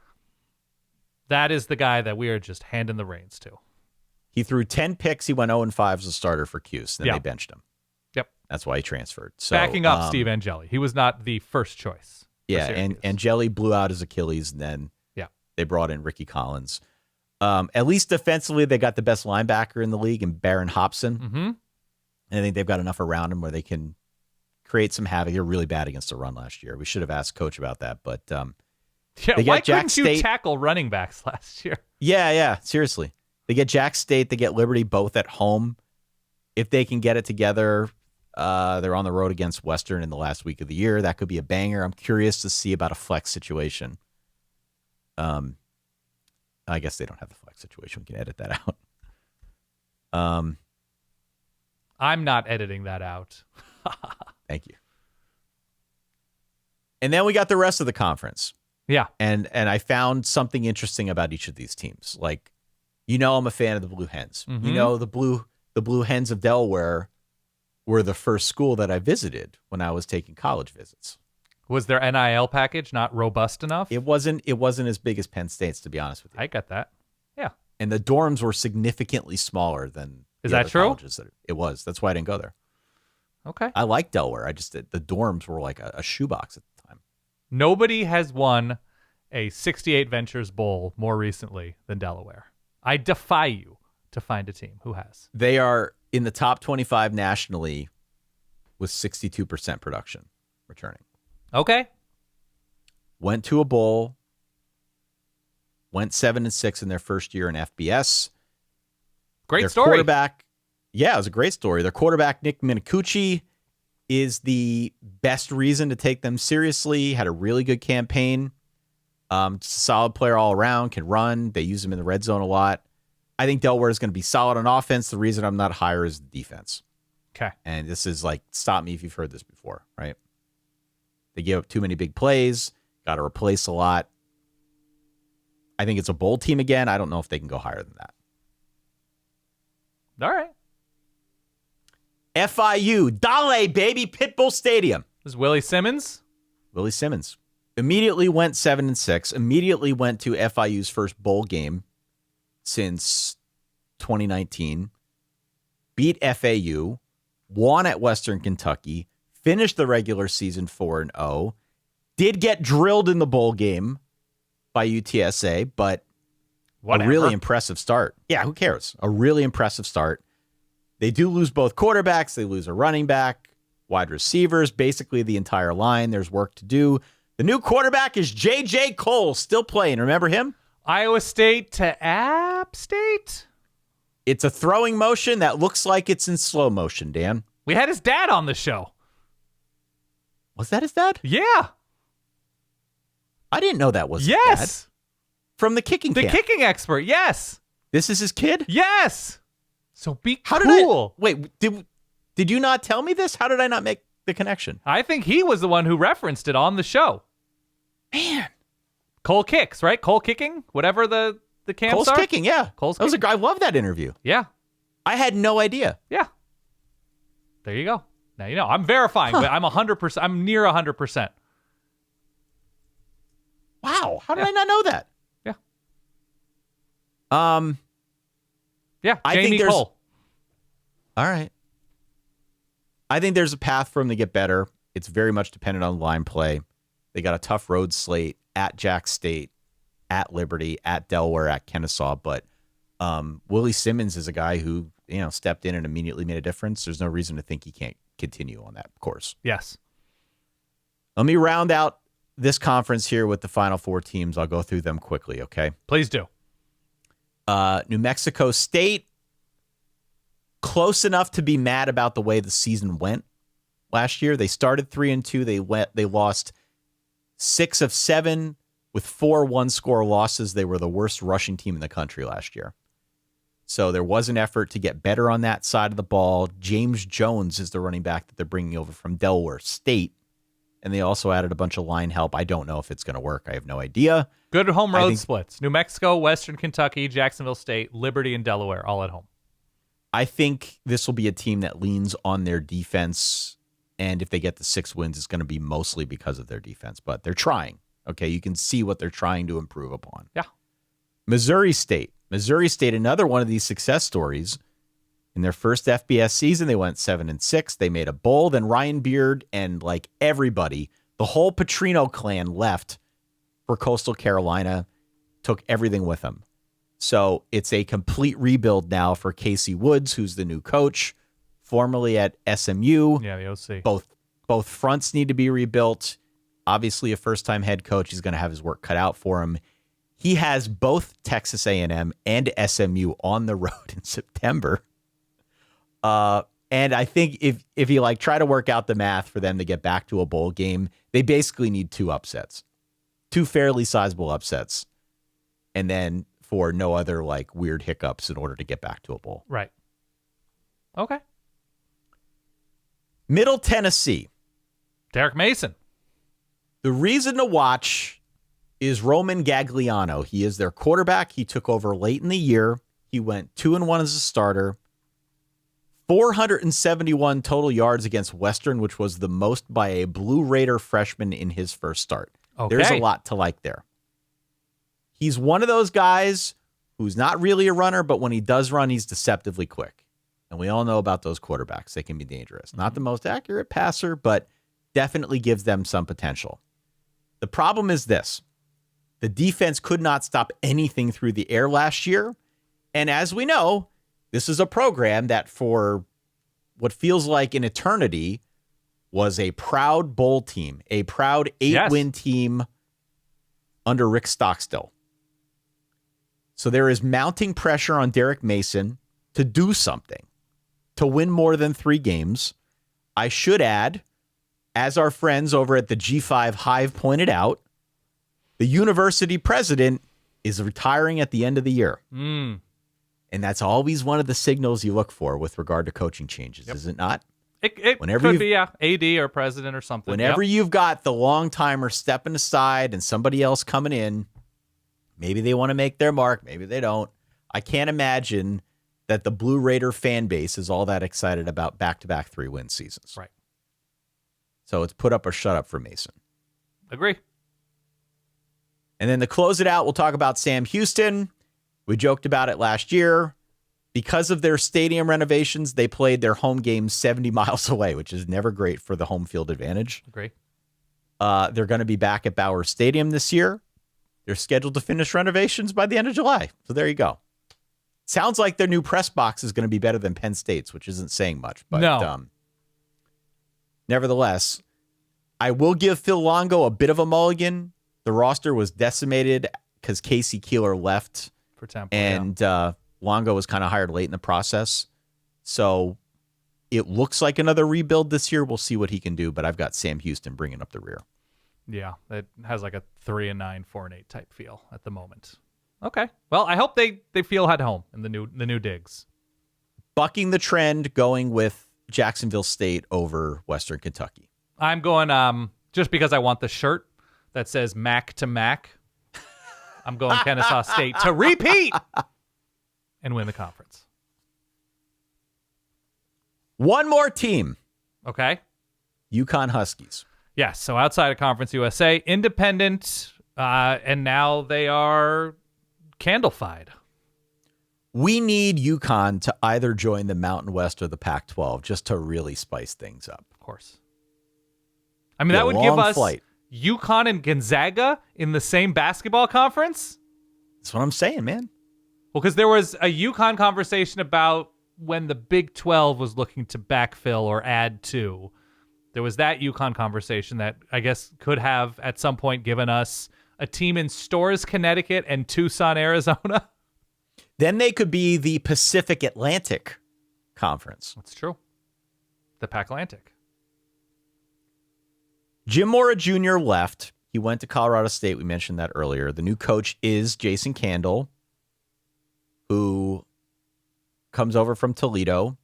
that is the guy that we are just handing the reins to. He threw 10 picks. He went 0-5 as a starter for CUSA. Then they benched him. Yep. That's why he transferred. So, backing up Steve Angeli. He was not the first choice. Yeah, and Angeli blew out his Achilles, and then they brought in Ricky Collins. At least defensively, they got the best linebacker in the league in Barron Hobson. Mm-hmm. And I think they've got enough around him where they can create some havoc. They're really bad against the run last year. We should have asked Coach about that, but why couldn't you tackle running backs last year? Yeah, seriously. They get Jack State, they get Liberty both at home. If they can get it together, they're on the road against Western in the last week of the year. That could be a banger. I'm curious to see about a flex situation. I guess they don't have the flex situation. We can edit that out. I'm not editing that out. Thank you. And then we got the rest of the conference. Yeah. And I found something interesting about each of these teams. Like, I'm a fan of the Blue Hens. Mm-hmm. The Blue Hens of Delaware were the first school that I visited when I was taking college visits. Was their NIL package not robust enough? It wasn't as big as Penn State's, to be honest with you. I got that. Yeah. And the dorms were significantly smaller than Is that true? colleges. It was. That's why I didn't go there. Okay. I like Delaware. The dorms were like a shoebox at the time. Nobody has won a 68 Ventures Bowl more recently than Delaware. I defy you to find a team who has. They are in the top 25 nationally with 62% production returning. Okay. Went to a bowl. Went 7-6 in their first year in FBS. Great story. Quarterback, it was a great story. Their quarterback, Nick Minicucci, is the best reason to take them seriously. Had a really good campaign. Just a solid player all around, can run. They use him in the red zone a lot. I think Delaware is going to be solid on offense. The reason I'm not higher is the defense. Okay. And this is like, stop me if you've heard this before, right? They give up too many big plays, got to replace a lot. I think it's a bowl team again. I don't know if they can go higher than that. All right. FIU, Dale, baby, Pitbull Stadium. This is Willie Simmons. Willie Simmons. Immediately went 7-6. Immediately went to FIU's first bowl game since 2019. Beat FAU. Won at Western Kentucky. Finished the regular season 4-0. Did get drilled in the bowl game by UTSA, but Whatever. A really impressive start. Yeah, who cares? A really impressive start. They do lose both quarterbacks. They lose a running back. wide receivers, basically the entire line. There's work to do. The new quarterback is J.J. Cole, still playing. Remember him? Iowa State to App State? It's a throwing motion that looks like it's in slow motion, Dan. We had his dad on the show. Was that his dad? Yeah. I didn't know that was his Yes. dad. From the kicking The camp. kicking expert. Yes. This is his kid? Yes. So be How cool. Wait, did you not tell me this? How did I not make the connection? I think he was the one who referenced it on the show. Man. Cole kicks, right? Cole kicking? Whatever the camps Cole's are? kicking, yeah. Cole's That was kicking. I love that interview. Yeah. I had no idea. Yeah. There you go. Now you know. I'm verifying, but I'm 100%. I'm near 100%. Wow. How did I not know that? Yeah. I Jamie think there's Cole. All right. I think there's a path for him to get better. It's very much dependent on line play. They got a tough road slate at Jack State, at Liberty, at Delaware, at Kennesaw. But Willie Simmons is a guy who, stepped in and immediately made a difference. There's no reason to think he can't continue on that course. Yes. Let me round out this conference here with the final four teams. I'll go through them quickly, okay? Please do. New Mexico State, close enough to be mad about the way the season went last year. They started 3-2. They lost 6 of 7 with 4 one-score losses. They were the worst rushing team in the country last year. So there was an effort to get better on that side of the ball. James Jones is the running back that they're bringing over from Delaware State. And they also added a bunch of line help. I don't know if it's going to work. I have no idea. Good home road splits. New Mexico, Western Kentucky, Jacksonville State, Liberty, and Delaware all at home. I think this will be a team that leans on their defense. And if they get the 6 wins, it's going to be mostly because of their defense. But they're trying. Okay, you can see what they're trying to improve upon. Yeah. Missouri State, another one of these success stories. In their first FBS season, they went 7-6. They made a bowl. Then Ryan Beard and everybody, the whole Petrino clan left for Coastal Carolina, took everything with them. So it's a complete rebuild now for Casey Woods, who's the new coach, formerly at SMU. Yeah, the OC. Both fronts need to be rebuilt. Obviously, a first-time head coach is going to have his work cut out for him. He has both Texas A&M and SMU on the road in September. And I think if you try to work out the math for them to get back to a bowl game, they basically need 2 upsets, 2 fairly sizable upsets, and then for no other weird hiccups in order to get back to a bowl. Right. Okay. Middle Tennessee. Derek Mason. The reason to watch is Roman Gagliano. He is their quarterback. He took over late in the year. He went 2-1 as a starter. 471 total yards against Western, which was the most by a Blue Raider freshman in his first start. Okay. There's a lot to like there. He's one of those guys who's not really a runner, but when he does run, he's deceptively quick. And we all know about those quarterbacks. They can be dangerous. Not the most accurate passer, but definitely gives them some potential. The problem is this. The defense could not stop anything through the air last year. And as we know, this is a program that for what feels like an eternity was a proud bowl team, a proud 8-win team under Rick Stockstill. So there is mounting pressure on Derek Mason to do something, to win more than 3 games. I should add, as our friends over at the G5 Hive pointed out, the university president is retiring at the end of the year. And that's always one of the signals you look for with regard to coaching changes, is it not? It could be, AD or president or something. Whenever you've got the long-timer stepping aside and somebody else coming in, maybe they want to make their mark, maybe they don't. I can't imagine that the Blue Raider fan base is all that excited about back-to-back 3-win seasons. Right. So it's put up or shut up for Mason. Agree. And then to close it out, we'll talk about Sam Houston. We joked about it last year. Because of their stadium renovations, they played their home games 70 miles away, which is never great for the home field advantage. Agree. They're going to be back at Bauer Stadium this year. They're scheduled to finish renovations by the end of July. So there you go. Sounds like their new press box is going to be better than Penn State's, which isn't saying much. But no. Nevertheless, I will give Phil Longo a bit of a mulligan. The roster was decimated because Casey Keeler left For Temple, and Longo was kind of hired late in the process. So it looks like another rebuild this year. We'll see what he can do, but I've got Sam Houston bringing up the rear. Yeah, it has like a 3-9, 4-8 type feel at the moment. Okay. Well, I hope they feel at home in the new digs. Bucking the trend, going with Jacksonville State over Western Kentucky. I'm going just because I want the shirt that says Mac to Mac. I'm going Kennesaw State to repeat and win the conference. One more team. Okay. UConn Huskies. Yes, so outside of Conference USA, independent, and now they are candlefied. We need UConn to either join the Mountain West or the Pac-12 just to really spice things up. Of course. I mean, that would give us flight. UConn and Gonzaga in the same basketball conference? That's what I'm saying, man. Well, because there was a UConn conversation about when the Big 12 was looking to backfill or add to. There was that UConn conversation that I guess could have at some point given us a team in Storrs, Connecticut and Tucson, Arizona. Then they could be the Pacific Atlantic Conference. That's true. The Pac-Atlantic. Jim Mora Jr. left. He went to Colorado State. We mentioned that earlier. The new coach is Jason Candle, who comes over from Toledo.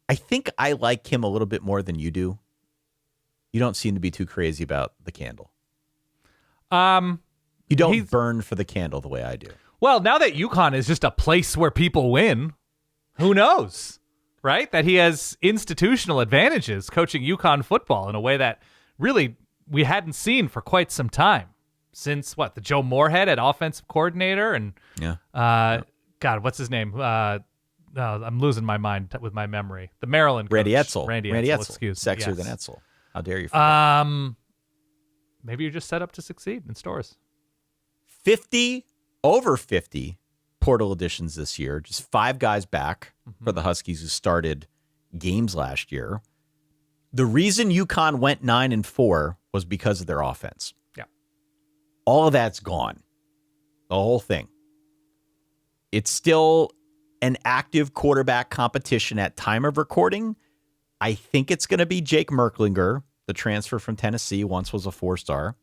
I think I like him a little bit more than you do. You don't seem to be too crazy about the Candle. You don't burn for the Candle the way I do. Well, now that UConn is just a place where people win, who knows, right? That he has institutional advantages coaching UConn football in a way that really we hadn't seen for quite some time. Since, the Joe Moorhead at offensive coordinator and, God, what's his name? I'm losing my mind with my memory. The Maryland coach. Randy Edsel. Randy Edsel. Excuse me. Sexier than Edsel. How dare you forget. Maybe you're just set up to succeed in Storrs. Over 50 portal additions this year. Just 5 guys back for the Huskies who started games last year. The reason UConn went 9-4 was because of their offense. Yeah. All of that's gone. The whole thing. It's still an active quarterback competition at time of recording. I think it's going to be Jake Merklinger, the transfer from Tennessee, once was a 4-star.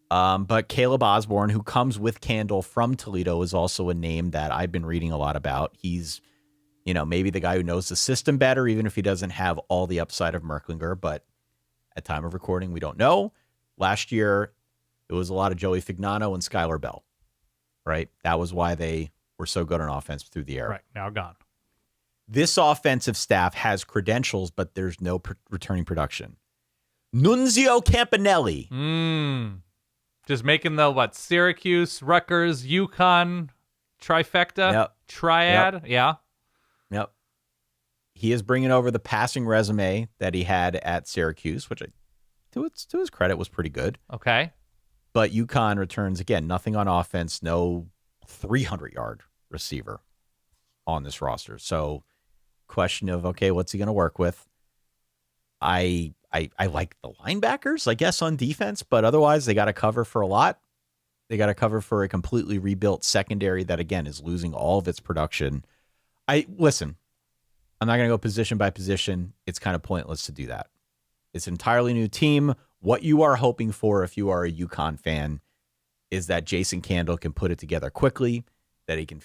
But Caleb Osborne, who comes with Candle from Toledo, is also a name that I've been reading a lot about. He's, maybe the guy who knows the system better, even if he doesn't have all the upside of Merklinger. But at time of recording, we don't know. Last year, it was a lot of Joey Fignano and Skylar Bell, right? That was why they were so good on offense through the air. Right, now gone. This offensive staff has credentials, but there's no returning production. Nunzio Campanelli. Just making the, Syracuse, Rutgers, UConn trifecta? Yep. Triad? Yep. Yeah. Yep. He is bringing over the passing resume that he had at Syracuse, which, to his credit, was pretty good. Okay. But UConn returns, again, nothing on offense, no 300-yard receiver on this roster. So, question of, okay, what's he going to work with? I like the linebackers, I guess, on defense, but otherwise they got to cover for a lot. They got to cover for a completely rebuilt secondary that, again, is losing all of its production. Listen, I'm not going to go position by position. It's kind of pointless to do that. It's an entirely new team. What you are hoping for if you are a UConn fan is that Jason Candle can put it together quickly, that he can,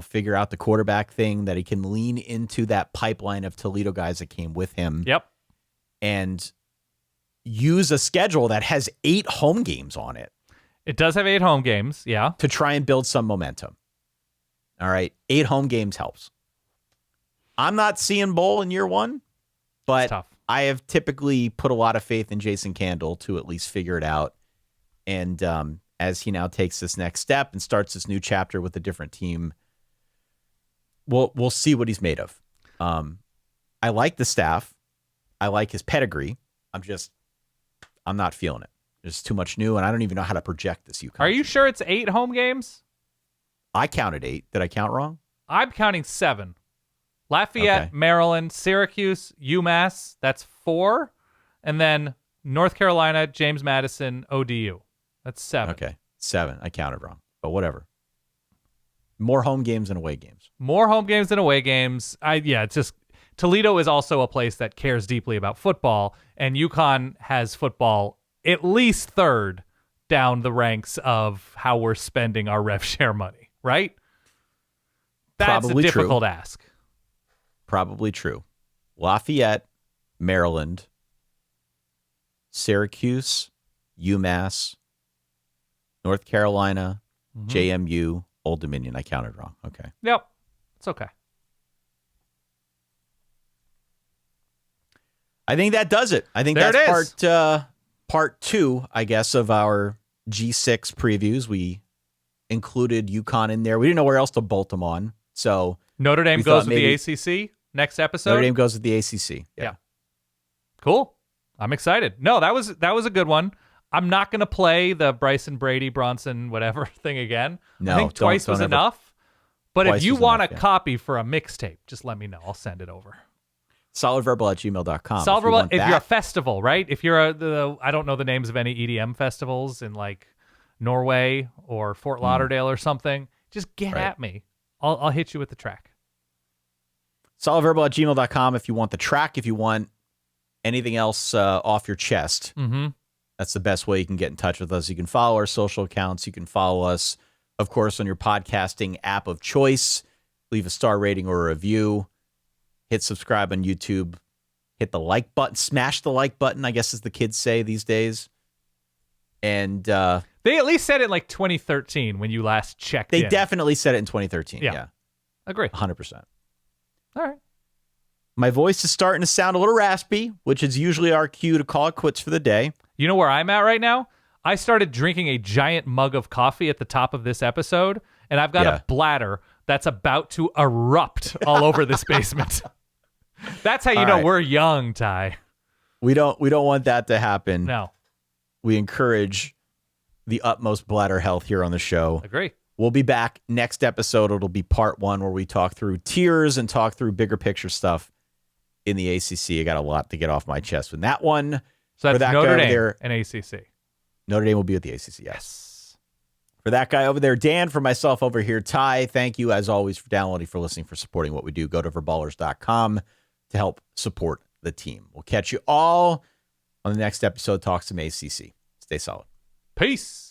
figure out the quarterback thing, that he can lean into that pipeline of Toledo guys that came with him. Yep. And use a schedule that has 8 home games on it. It does have 8 home games, yeah. To try and build some momentum. All right, 8 home games helps. I'm not seeing bowl in year 1, but I have typically put a lot of faith in Jason Candle to at least figure it out. And as he now takes this next step and starts this new chapter with a different team, we'll see what he's made of. I like the staff. I like his pedigree. I'm not feeling it. There's too much new, and I don't even know how to project this UConn. Are you sure it's 8 home games? I counted 8. Did I count wrong? I'm counting 7. Lafayette, Okay. Maryland, Syracuse, UMass. That's 4. And then North Carolina, James Madison, ODU. That's 7. Okay, 7. I counted wrong, but whatever. More home games than away games. More home games than away games. It's just Toledo is also a place that cares deeply about football, and UConn has football at least 3rd down the ranks of how we're spending our rev share money, right? That's Probably a difficult true. ask. Probably true. Lafayette, Maryland, Syracuse, UMass, North Carolina, JMU, Old Dominion. I counted wrong. Okay. Yep. It's okay. I think that does it. I think There it that's part 2, I guess, of our G6 previews. We included UConn in there. We didn't know where else to bolt them on. So Notre Dame we goes thought with maybe the ACC next episode. Notre Dame goes with the ACC. Yeah. Cool. I'm excited. No, that was a good one. I'm not going to play the Bryson Brady Bronson whatever thing again. No, I think twice don't was ever- enough. But Twice if you was want enough, a yeah. copy for a mixtape, just let me know. I'll send it over. Solidverbal@gmail.com. Solve if you want if you're a that. festival, right? If you're I don't know the names of any EDM festivals in like Norway or Fort Lauderdale or something, just get Right. at me. I'll hit you with the track. Solidverbal@gmail.com if you want the track, if you want anything else off your chest. Mm-hmm. That's the best way you can get in touch with us. You can follow our social accounts. You can follow us, of course, on your podcasting app of choice. Leave a star rating or a review. Hit subscribe on YouTube. Hit the like button. Smash the like button, I guess as the kids say these days. And They at least said it in like 2013 when you last checked they in. definitely said it in 2013. Yeah. Yeah, Agree. 100%. All right. My voice is starting to sound a little raspy, which is usually our cue to call it quits for the day. You know where I'm at right now? I started drinking a giant mug of coffee at the top of this episode, and I've got Yeah. a bladder that's about to erupt all over this basement. That's how you All know right. we're young, Ty. We don't want that to happen. No. We encourage the utmost bladder health here on the show. Agree. We'll be back next episode. It'll be part 1 where we talk through tiers and talk through bigger picture stuff in the ACC. I got a lot to get off my chest with that one. So For that's that guy Notre over Dame there- and ACC. Notre Dame will be at the ACC, yes. For that guy over there, Dan, for myself over here, Ty, thank you as always for downloading, for listening, for supporting what we do. Go to verballers.com to help support the team. We'll catch you all on the next episode. Talk some ACC. Stay solid. Peace.